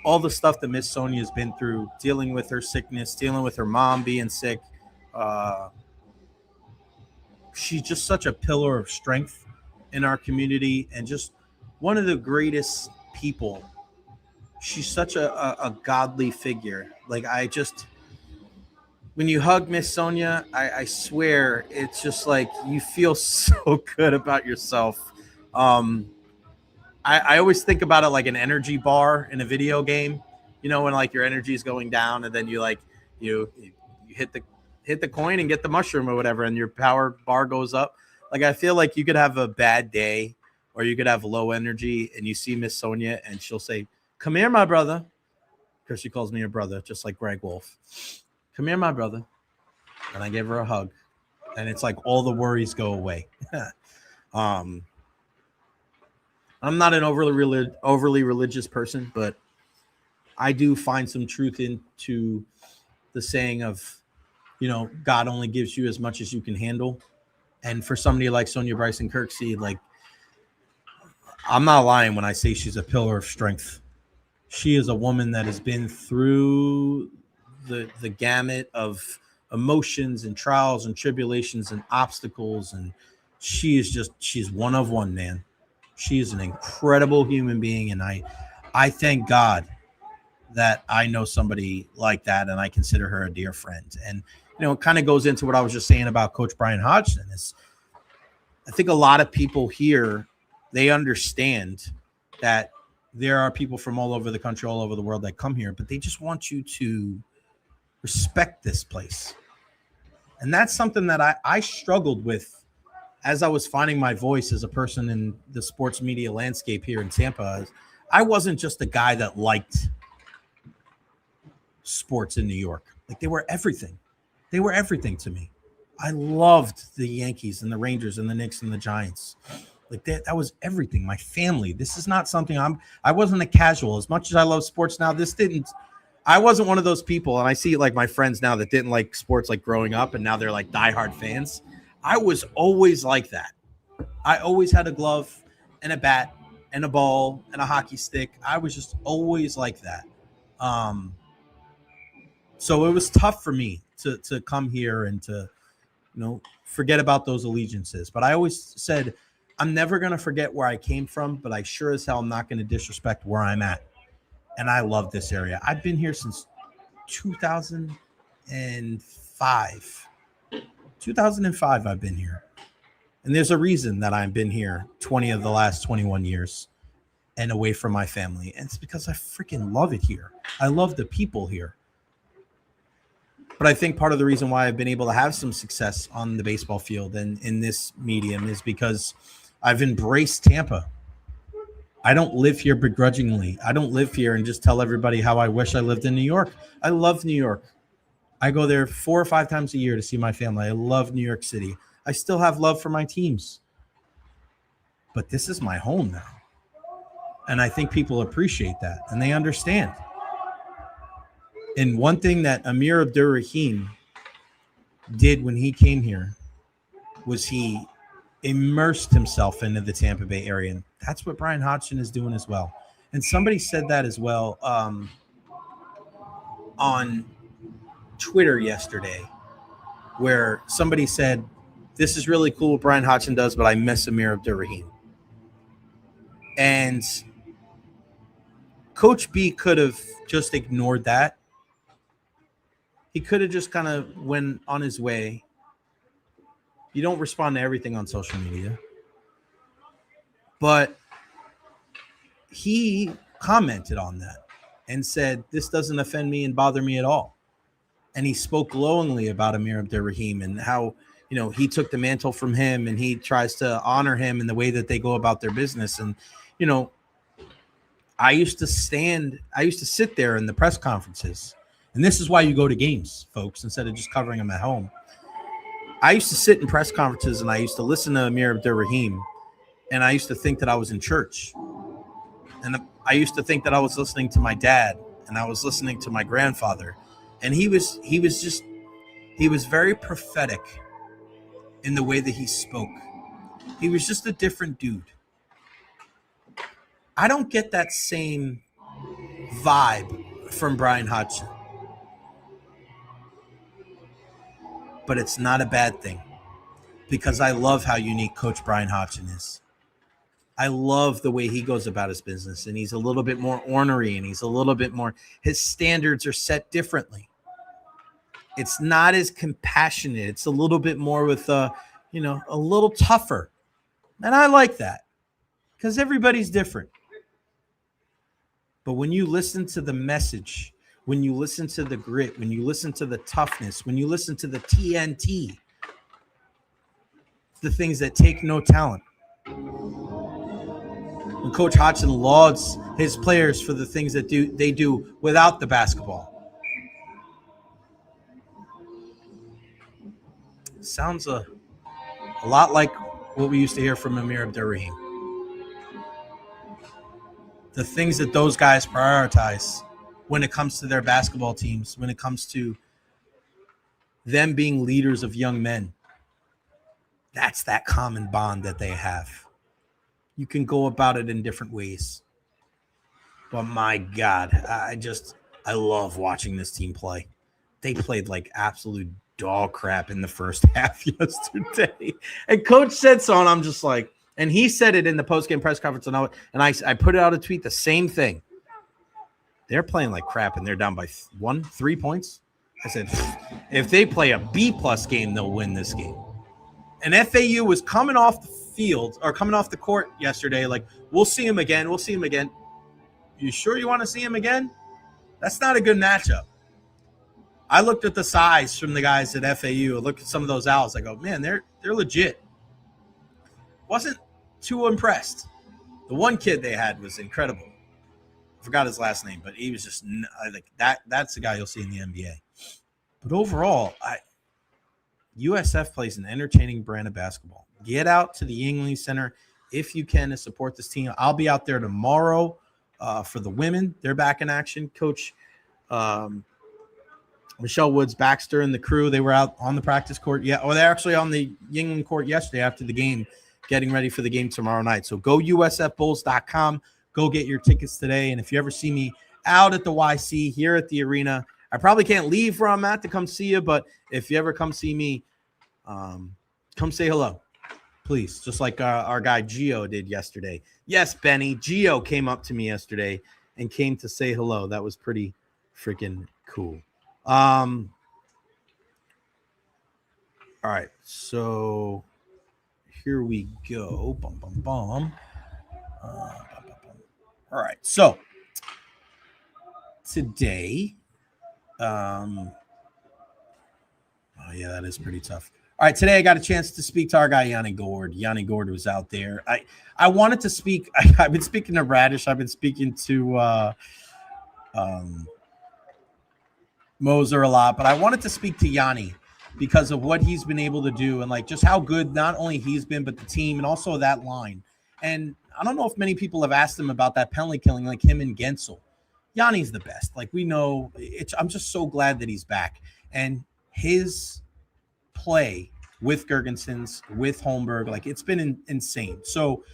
all the stuff that Miss Sonia has been through, dealing with her sickness, dealing with her mom being sick. She's just such a pillar of strength in our community and just one of the greatest people. She's such a godly figure. Like when you hug Miss Sonia, I swear it's just like you feel so good about yourself. I always think about it like an energy bar in a video game, you know, when like your energy is going down and then you hit the coin and get the mushroom or whatever and your power bar goes up. Like I feel like you could have a bad day or you could have low energy and you see Miss Sonia and she'll say, "Come here, my brother," because she calls me her brother, just like Greg Wolf. "Come here, my brother." And I give her a hug and it's like all the worries go away. I'm not an overly religious person, but I do find some truth into the saying of, you know, God only gives you as much as you can handle. And for somebody like Sonia Bryson Kirksey, like, I'm not lying when I say she's a pillar of strength. She is a woman that has been through the gamut of emotions and trials and tribulations and obstacles. And she's one of one, man. She is an incredible human being. And I thank God that I know somebody like that. And I consider her a dear friend. And, you know, it kind of goes into what I was just saying about Coach Bryan Hodgson is I think a lot of people here, they understand that there are people from all over the country, all over the world that come here, but they just want you to respect this place. And that's something that I struggled with as I was finding my voice as a person in the sports media landscape here in Tampa. I wasn't just a guy that liked sports in New York. Like they were everything. They were everything to me. I loved the Yankees and the Rangers and the Knicks and the Giants. Like that was everything. My family. This is not something I wasn't a casual. As much as I love sports now, I wasn't one of those people. And I see like my friends now that didn't like sports like growing up and now they're like diehard fans. I was always like that. I always had a glove and a bat and a ball and a hockey stick. I was just always like that. So it was tough for me to come here and to, forget about those allegiances. But I always said, I'm never going to forget where I came from, but I sure as hell am not going to disrespect where I'm at. And I love this area. I've been here since 2005. 2005 I've been here. And there's a reason that I've been here 20 of the last 21 years and away from my family. And it's because I freaking love it here. I love the people here. But I think part of the reason why I've been able to have some success on the baseball field and in this medium is because I've embraced Tampa. I don't live here begrudgingly. I don't live here and just tell everybody how I wish I lived in New York. I love New York. I go there 4 or 5 times a year to see my family. I love New York City. I still have love for my teams. But this is my home now. And I think people appreciate that and they understand. And one thing that Amir Abdur-Rahim did when he came here was he immersed himself into the Tampa Bay area. And that's what Bryan Hodgson is doing as well. And somebody said that as well on Twitter yesterday, where somebody said, this is really cool what Bryan Hodgson does, but I miss Amir Abdur-Rahim. And Coach B could have just ignored that. He could have just kind of went on his way. You don't respond to everything on social media. But he commented on that and said, this doesn't offend me and bother me at all. And he spoke glowingly about Amir Abdur-Rahim and how, he took the mantle from him and he tries to honor him in the way that they go about their business. And, I used to sit there in the press conferences. And this is why you go to games, folks, instead of just covering them at home. I used to sit in press conferences and I used to listen to Amir Abdur-Rahim, and I used to think that I was in church. And I used to think that I was listening to my dad and I was listening to my grandfather. And he was very prophetic in the way that he spoke. He was just a different dude. I don't get that same vibe from Bryan Hodgson. But it's not a bad thing because I love how unique Coach Bryan Hodgson is. I love the way he goes about his business, and he's a little bit more ornery and he's a little bit more, his standards are set differently. It's not as compassionate. It's a little bit more with, a little tougher. And I like that because everybody's different. But when you listen to the message, when you listen to the grit, when you listen to the toughness, when you listen to the TNT, the things that take no talent. When Coach Hodgson lauds his players for the things that they do without the basketball. Sounds a lot like what we used to hear from Amir Abdur-Rahim. The things that those guys prioritize when it comes to their basketball teams, when it comes to them being leaders of young men. That's that common bond that they have. You can go about it in different ways. But my God, I love watching this team play. They played like absolute dog crap in the first half yesterday. And Coach said so, and I'm just like, and he said it in the postgame press conference, and I put it out a tweet, the same thing. They're playing like crap, and they're down by 3 points. I said, if they play a B-plus game, they'll win this game. And FAU was coming off the field or coming off the court yesterday like, we'll see him again. We'll see him again. You sure you want to see him again? That's not a good matchup. I looked at the size from the guys at FAU. I looked at some of those owls. I go, man, they're legit. Wasn't too impressed. The one kid they had was incredible. I forgot his last name, but he was just like that. That's the guy you'll see in the NBA. But overall, USF plays an entertaining brand of basketball. Get out to the Yingling Center if you can to support this team. I'll be out there tomorrow for the women. They're back in action. Coach Michelle Woods-Baxter and the crew, they were out on the practice court. Yeah, or they're actually on the Yingling court yesterday after the game, getting ready for the game tomorrow night. So go USFBulls.com. Go get your tickets today. And if you ever see me out at the YC here at the arena. I probably can't leave where I'm at to come see you, but if you ever come see me, come say hello, please. Just like our guy Gio did yesterday. Yes, Benny, Gio came up to me yesterday and came to say hello. That was pretty freaking cool. All right, so here we go. Bum, bum, bum. All right, so today, oh yeah, that is pretty tough. All right, today I got a chance to speak to our guy Yanni Gord. Yanni Gord was out there. I wanted to speak. I've been speaking to Radish. I've been speaking to Moser a lot, but I wanted to speak to Yanni because of what he's been able to do and like just how good not only he's been, but the team and also that line. And I don't know if many people have asked him about that penalty killing, like him and Gensel. Yanni's the best. Like we know, I'm just so glad that he's back. And his play with Gergensons, with Holmberg, like it's been insane. So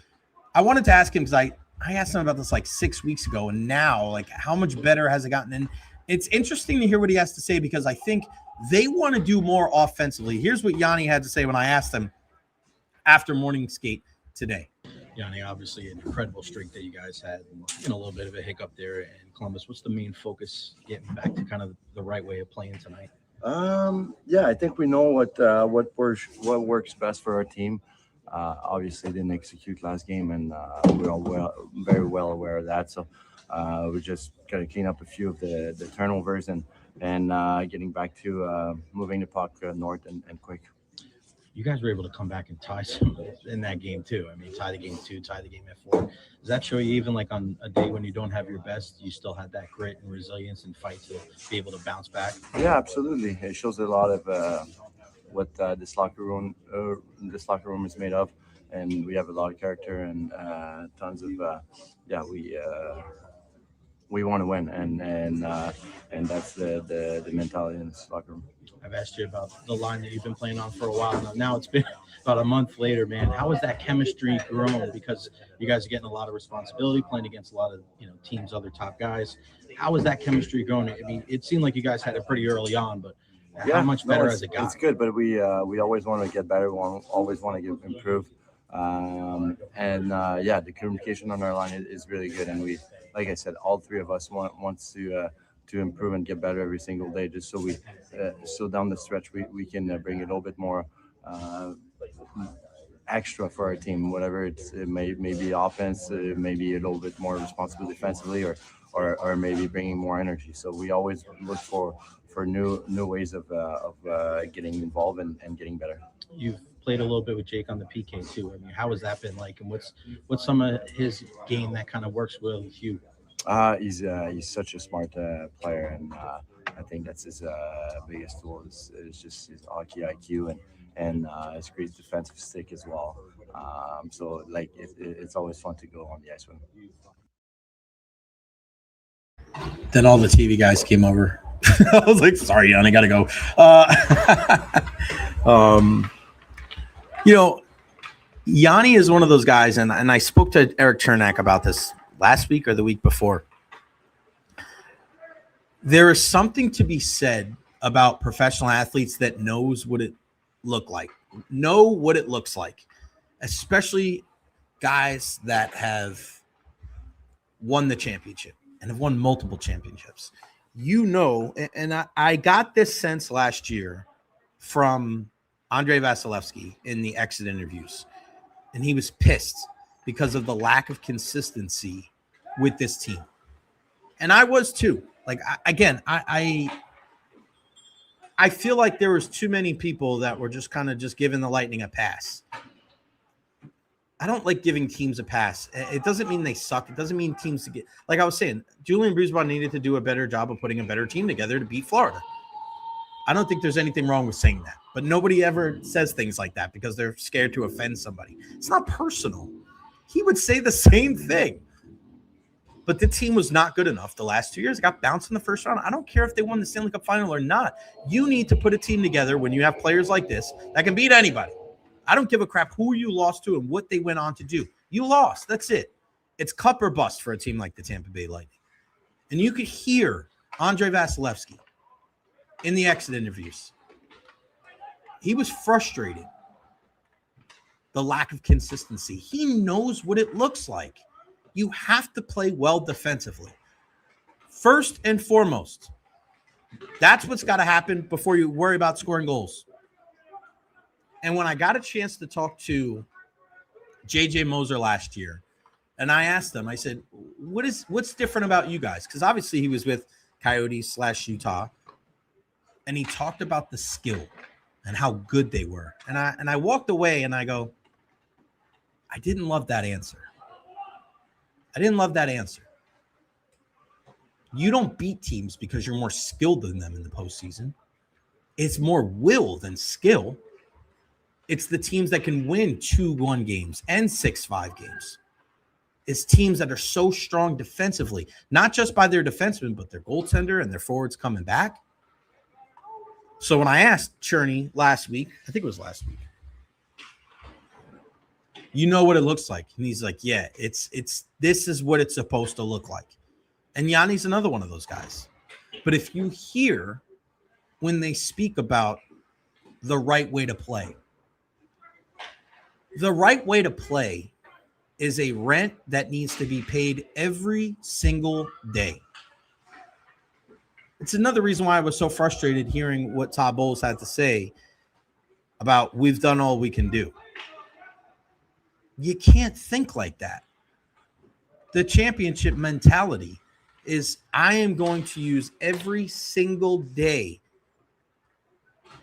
I wanted to ask him because I asked him about this like 6 weeks ago, and now like how much better has it gotten? And it's interesting to hear what he has to say because I think they want to do more offensively. Here's what Yanni had to say when I asked him after morning skate today. Yanni, obviously an incredible streak that you guys had, and a little bit of a hiccup there in Columbus. What's the main focus getting back to kind of the right way of playing tonight? Yeah, I think we know what works best for our team. Obviously, didn't execute last game, and we're all very well aware of that. So we just got to clean up a few of the turnovers and getting back to moving the puck north and quick. You guys were able to come back and tie some in that game too. I mean, tie the game 2, tie the game at 4. Does that show you even like on a day when you don't have your best, you still had that grit and resilience and fight to be able to bounce back? Yeah, absolutely. It shows a lot of what this locker room is made of, and we have a lot of character and tons of we want to win, and that's the mentality in this locker room. I've asked you about the line that you've been playing on for a while now. Now it's been about a month later, man. How has that chemistry grown? Because you guys are getting a lot of responsibility, playing against a lot of teams, other top guys. How has that chemistry grown? I mean, it seemed like you guys had it pretty early on, but how much better has it gotten? It's good, but we always want to get better. We always want to improve. The communication on our line is really good, and we, like I said, all three of us wants to improve and get better every single day, just so we so down the stretch we can bring a little bit more extra for our team, whatever it may be offense, maybe a little bit more responsibility defensively, or maybe bringing more energy. So we always look for new ways of getting involved and getting better. You've played a little bit with Jake on the PK too. I mean, how has that been like, and what's some of his game that kind of works well with you? He's such a smart player, and I think that's his biggest tool is just his hockey IQ and his great defensive stick as well. So like it's always fun to go on the ice with him. Then all the TV guys came over. I was like, sorry, Jan, I gotta go. Yanni is one of those guys, and I spoke to Eric Chernak about this last week or the week before. There is something to be said about professional athletes that knows what it looks like, especially guys that have won the championship and have won multiple championships. And I got this sense last year from Andrei Vasilevsky in the exit interviews, and he was pissed because of the lack of consistency with this team. And I was too. Like, I feel like there was too many people that were just kind of just giving the Lightning a pass. I don't like giving teams a pass. It doesn't mean they suck. It doesn't mean teams to get, like I was saying, Julian Brisebois needed to do a better job of putting a better team together to beat Florida. I don't think there's anything wrong with saying that, but nobody ever says things like that because they're scared to offend somebody. It's not personal. He would say the same thing. But the team was not good enough the last 2 years. It got bounced in the first round. I don't care if they won the Stanley Cup final or not. You need to put a team together when you have players like this that can beat anybody. I don't give a crap who you lost to and what they went on to do. You lost. That's it. It's cup or bust for a team like the Tampa Bay Lightning. And you could hear Andre Vasilevsky in the exit interviews. He was frustrated. The lack of consistency. He knows what it looks like. You have to play well defensively. First and foremost, that's what's got to happen before you worry about scoring goals. And when I got a chance to talk to JJ Moser last year, and I asked him, I said, what's different about you guys? Because obviously he was with Coyotes / Utah, and he talked about the skill and how good they were. And I walked away and I go, I didn't love that answer. You don't beat teams because you're more skilled than them in the postseason. It's more will than skill. It's the teams that can win 2-1 games and 6-5 games. It's teams that are so strong defensively, not just by their defensemen, but their goaltender and their forwards coming back. So when I asked Cherney last week, I think it was last week, you know what it looks like? And he's like, yeah, it's this is what it's supposed to look like. And Yanni's another one of those guys. But if you hear when they speak about the right way to play, the right way to play is a rent that needs to be paid every single day. It's another reason why I was so frustrated hearing what Todd Bowles had to say about we've done all we can do. You can't think like that. The championship mentality is I am going to use every single day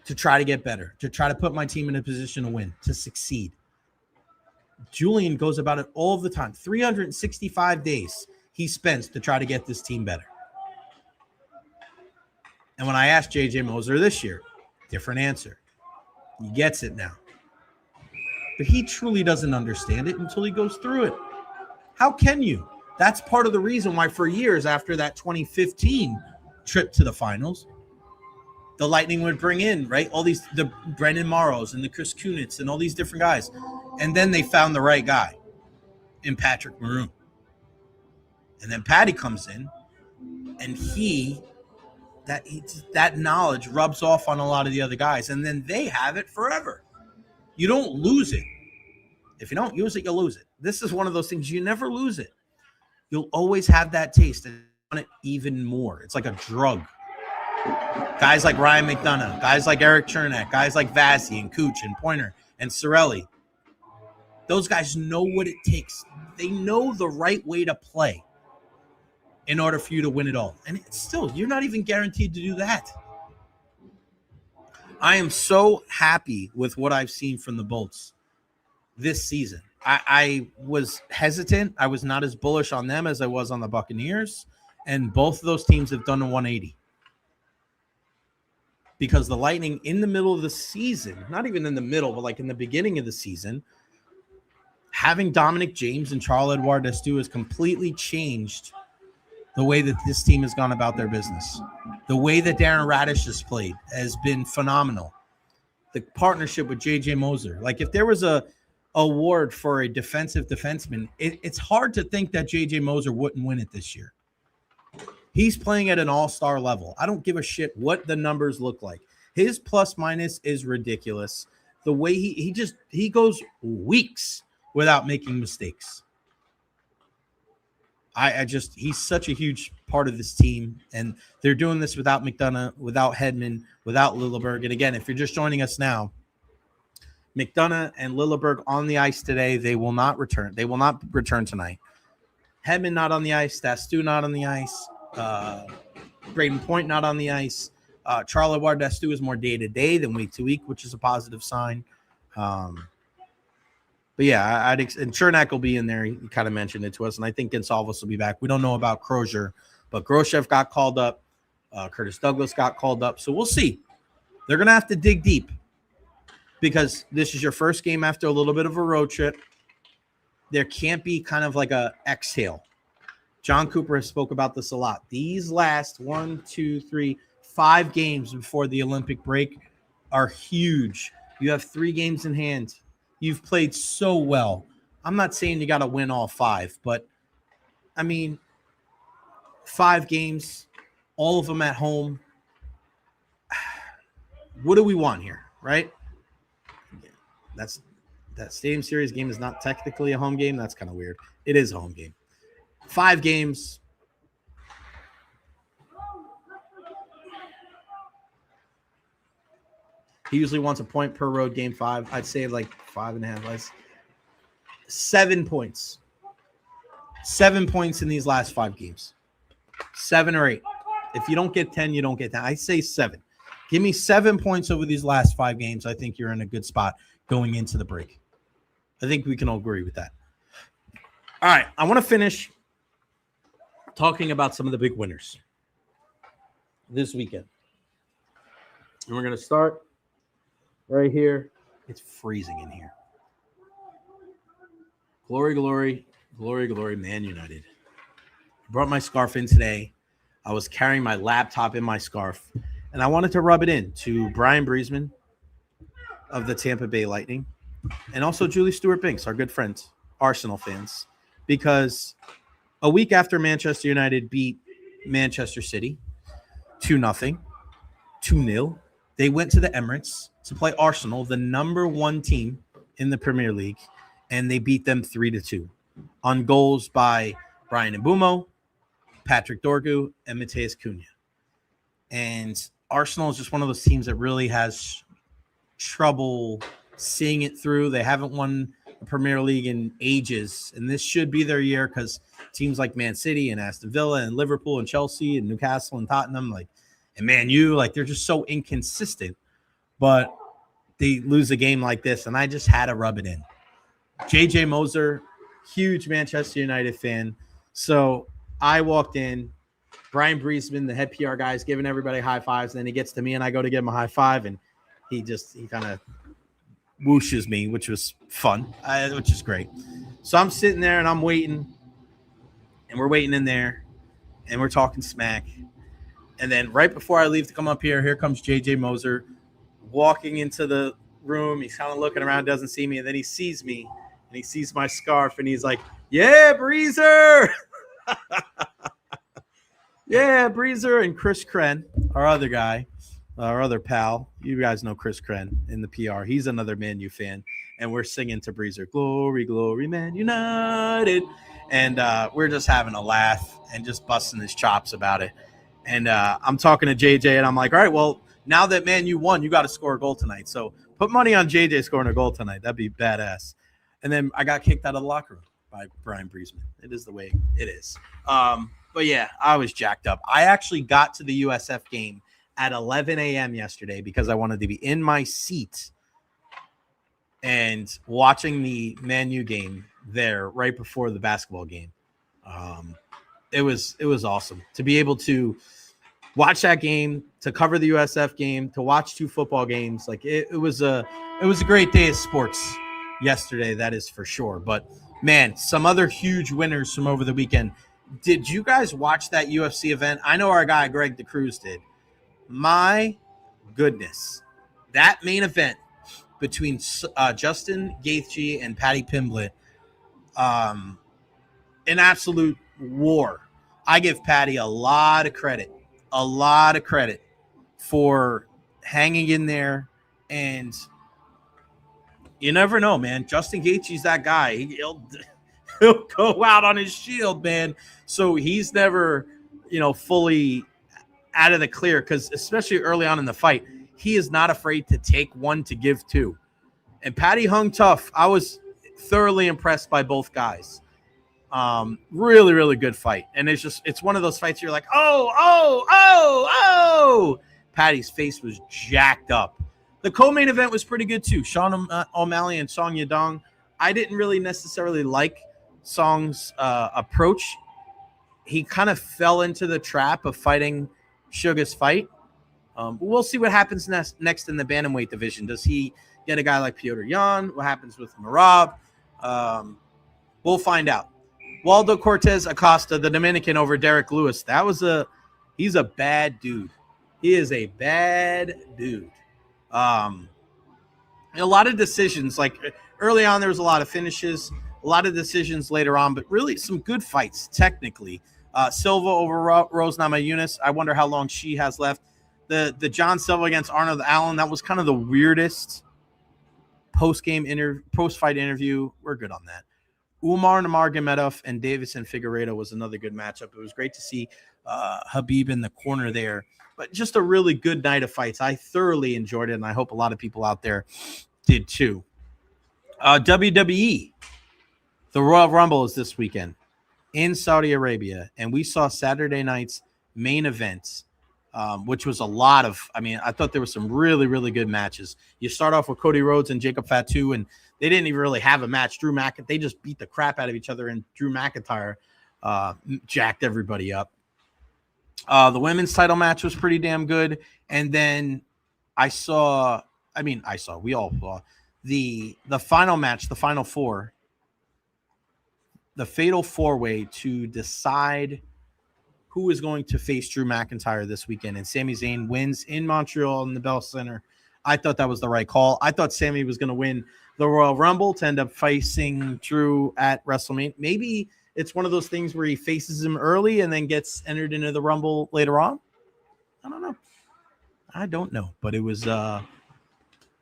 to try to get better, to try to put my team in a position to win, to succeed. Julian goes about it all the time. 365 days he spends to try to get this team better. And when I asked JJ Moser this year, different answer. He gets it now. But he truly doesn't understand it until he goes through it. How can you? That's part of the reason why for years after that 2015 trip to the finals, the Lightning would bring in, right, all these, the Brendan Morrows and the Chris Kunitz and all these different guys. And then they found the right guy in Patrick Maroon. And then Patty comes in, and that knowledge rubs off on a lot of the other guys. And then they have it forever. You don't lose it. If you don't use it, you'll lose it. This is one of those things, you never lose it. You'll always have that taste and want it even more. It's like a drug. Guys like Ryan McDonough, guys like Eric Chernak, guys like Vazzy and Cooch and Pointer and Cirelli. Those guys know what it takes. They know the right way to play in order for you to win it all. And it's still, you're not even guaranteed to do that. I am so happy with what I've seen from the Bolts this season. I was hesitant. I was not as bullish on them as I was on the Buccaneers. And both of those teams have done a 180. Because the Lightning in the middle of the season, not even in the middle, but like in the beginning of the season, having Dominic James and Charles-Edouard Destou has completely changed the way that this team has gone about their business. The way that Darren Radish has played has been phenomenal. The partnership with JJ Moser. Like if there was a award for a defensive defenseman, it's hard to think that JJ Moser wouldn't win it this year. He's playing at an all-star level. I don't give a shit what the numbers look like. His plus minus is ridiculous. The way he goes weeks without making mistakes. He's such a huge part of this team, and they're doing this without McDonough, without Hedman, without Lilleberg. And again, if you're just joining us now, McDonough and Lilleberg on the ice today. They will not return. They will not return tonight. Hedman not on the ice. Destou not on the ice. Braden Point not on the ice. Charles-Edouard Destou is more day-to-day than week-to-week, which is a positive sign. But yeah, and Chernak will be in there. He kind of mentioned it to us, and I think Gonsalves will be back. We don't know about Crozier, but Groshev got called up. Curtis Douglas got called up. So we'll see. They're going to have to dig deep because this is your first game after a little bit of a road trip. There can't be kind of like a exhale. Jon Cooper has spoke about this a lot. These last 1, 2, 3, 5 games before the Olympic break are huge. You have 3 games in hand. You've played so well. I'm not saying you got to win all 5, but I mean, 5 games, all of them at home. What do we want here, right? That Stadium Series game is not technically a home game. That's kind of weird. It is a home game. 5 games. He usually wants a point per road game 5. I'd say like 5.5 less. 7 points. 7 points in these last 5 games. 7 or 8. If you don't get 10, you don't get 10. I say 7. Give me 7 points over these last 5 games. I think you're in a good spot going into the break. I think we can all agree with that. All right. I want to finish talking about some of the big winners this weekend. And we're going to start right here. It's freezing in here. Glory, glory, glory, glory, Man United. I brought my scarf in today. I was carrying my laptop in my scarf, and I wanted to rub it in to Bryan Briesman of the Tampa Bay Lightning and also Julie Stewart-Binks, our good friends, Arsenal fans, because a week after Manchester United beat Manchester City 2-0, 2-0, they went to the Emirates to play Arsenal, the number 1 team in the Premier League, and they beat them 3-2 on goals by Bryan Mbeumo, Patrick Dorgu, and Mateus Cunha. And Arsenal is just one of those teams that really has trouble seeing it through. They haven't won the Premier League in ages, and this should be their year because teams like Man City and Aston Villa and Liverpool and Chelsea and Newcastle and Tottenham, and Man U, they're just so inconsistent. But they lose a game like this, and I just had to rub it in. JJ Moser, huge Manchester United fan. So I walked in, Bryan Briesman, the head PR guy, is giving everybody high fives. And then he gets to me, and I go to give him a high five, and he kind of whooshes me, which was fun, which is great. So I'm sitting there, and I'm waiting, and we're waiting in there, and we're talking smack. And then right before I leave to come up here comes JJ Moser walking into the room. He's kind of looking around, doesn't see me, and then he sees me, and he sees my scarf, and he's like, "Yeah, Breezer!" Yeah, Breezer. And Chris Kren, our other guy, our other pal. You guys know Chris Kren in the PR. He's another Man U fan, and we're singing to Breezer, "Glory, glory, Man United." And we're just having a laugh and just busting his chops about it. And I'm talking to JJ, and I'm like, all right, well, now that Man U won, you got to score a goal tonight. So put money on JJ scoring a goal tonight. That'd be badass. And then I got kicked out of the locker room by Bryan Briesman. It is the way it is. But, yeah, I was jacked up. I actually got to the USF game at 11 a.m. yesterday because I wanted to be in my seat and watching the Man U game there right before the basketball game. It was awesome to be able to watch that game, to cover the USF game, to watch 2 football games. It was a great day of sports yesterday, that is for sure. But man, some other huge winners from over the weekend. Did you guys watch that UFC event? I know our guy Greg DeCruz did. My goodness, that main event between Justin Gaethje and Paddy Pimblett, an absolute war. I give Paddy a lot of credit for hanging in there, and you never know, man. Justin Gaethje's that guy. He'll go out on his shield, man. So he's never, fully out of the clear, because especially early on in the fight, he is not afraid to take one to give 2. And Paddy hung tough. I was thoroughly impressed by both guys. Really, really good fight. And it's one of those fights you're like, oh. Paddy's face was jacked up. The co-main event was pretty good too. Sean O'Malley and Song Yadong. I didn't really necessarily like Song's approach. He kind of fell into the trap of fighting Suga's fight. We'll see what happens next in the bantamweight division. Does he get a guy like Petr Yan? What happens with Merab? We'll find out. Waldo Cortez Acosta, the Dominican, over Derek Lewis. He's a bad dude. He is a bad dude. A lot of decisions, like early on, there was a lot of finishes, a lot of decisions later on, but really some good fights technically. Silva over Rose Namajunas. I wonder how long she has left. The John Silva against Arnold Allen, that was kind of the weirdest post-fight interview. We're good on that. Umar Nurmagomedov and Davison Figueiredo was another good matchup. It was great to see Habib in the corner there. But just a really good night of fights. I thoroughly enjoyed it, and I hope a lot of people out there did too. WWE, the Royal Rumble is this weekend in Saudi Arabia, and we saw Saturday night's main event, which was a lot of, I thought there were some really, really good matches. You start off with Cody Rhodes and Jacob Fatu, and they didn't even really have a match. They just beat the crap out of each other, and Drew McIntyre jacked everybody up. The women's title match was pretty damn good. And then we all saw the final match, the final four, the fatal four-way to decide who is going to face Drew McIntyre this weekend. And Sami Zayn wins in Montreal in the Bell Center. I thought that was the right call. I thought Sami was going to win the Royal Rumble to end up facing Drew at WrestleMania. Maybe it's one of those things where he faces him early and then gets entered into the Rumble later on. I don't know. But it was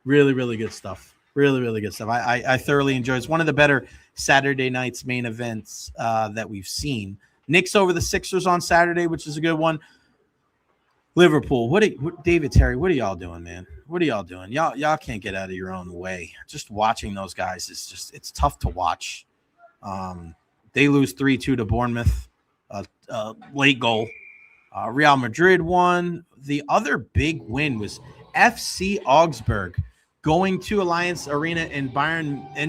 really, really good stuff. Really, really good stuff. I thoroughly enjoyed it. It's one of the better Saturday night's main events that we've seen. Knicks over the Sixers on Saturday, which is a good one. Liverpool. David Terry, what are y'all doing, man? What are y'all doing? Y'all can't get out of your own way. Just watching those guys is it's tough to watch. They lose 3-2 to Bournemouth. Late goal. Real Madrid won. The other big win was FC Augsburg going to Alliance Arena in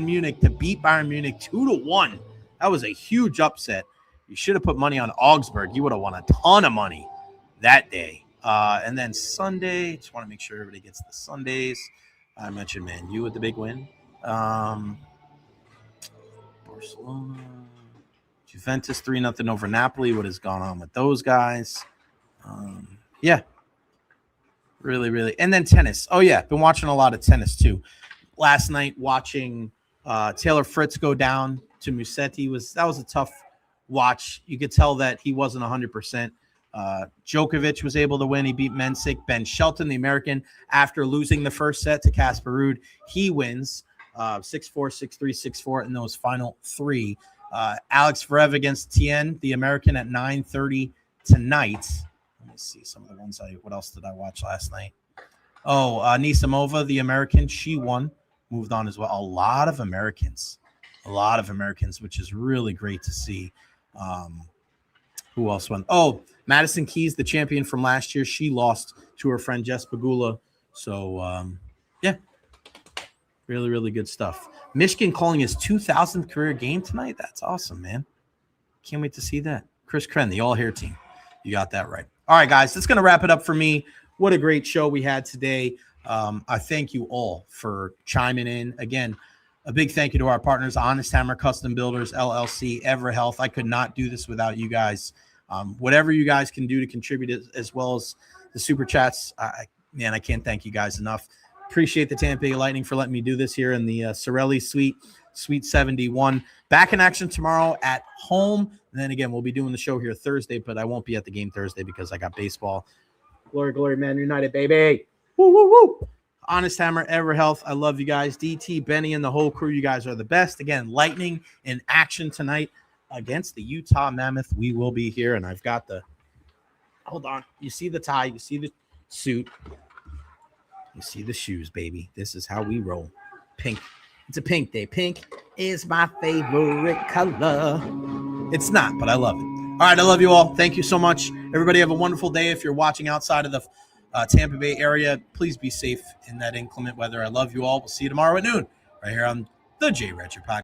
Munich to beat Bayern Munich 2-1. That was a huge upset. You should have put money on Augsburg. You would have won a ton of money that day. And then Sunday, just want to make sure everybody gets the Sundays. I mentioned Man U with the big win. Barcelona, Juventus 3-0 over Napoli. What has gone on with those guys? Really, really. And then tennis. Oh, yeah, been watching a lot of tennis too. Last night watching Taylor Fritz go down to Musetti that was a tough watch. You could tell that he wasn't 100%. Djokovic was able to win. He beat Mensik. Ben Shelton, the American, after losing the first set to Casper Ruud, he wins 6-4, 6-3, 6-4 in those final three. Alex Zverev against Tien, the American, at 9:30 tonight. Let me see some of the ones. What else did I watch last night? Nisamova, the American, she won, moved on as well. A lot of Americans, which is really great to see. Who else won? Oh, Madison Keys, the champion from last year. She lost to her friend Jess Pagula. So, really, really good stuff. Michigan calling his 2,000th career game tonight. That's awesome, man. Can't wait to see that. Chris Kren, the all-hair team. You got that right. All right, guys, that's going to wrap it up for me. What a great show we had today. I thank you all for chiming in. Again, a big thank you to our partners, Honest Hammer Custom Builders, LLC, EverHealth. I could not do this without you guys. Whatever you guys can do to contribute, as well as the super chats, I can't thank you guys enough. Appreciate the Tampa Bay Lightning for letting me do this here in the Sorelli Suite 71. Back in action tomorrow at home. And then again, we'll be doing the show here Thursday, but I won't be at the game Thursday because I got baseball. Glory, glory, Man United, baby. Woo, woo, woo. Honest Hammer, EverHealth. I love you guys. DT, Benny, and the whole crew. You guys are the best. Again, Lightning in action tonight against the Utah Mammoth. We will be here, and I've got hold on. You see the tie. You see the suit. You see the shoes, baby. This is how we roll. Pink. It's a pink day. Pink is my favorite color. It's not, but I love it. All right, I love you all. Thank you so much. Everybody have a wonderful day. If you're watching outside of the Tampa Bay area, please be safe in that inclement weather. I love you all. We'll see you tomorrow at noon right here on the Recher Podcast.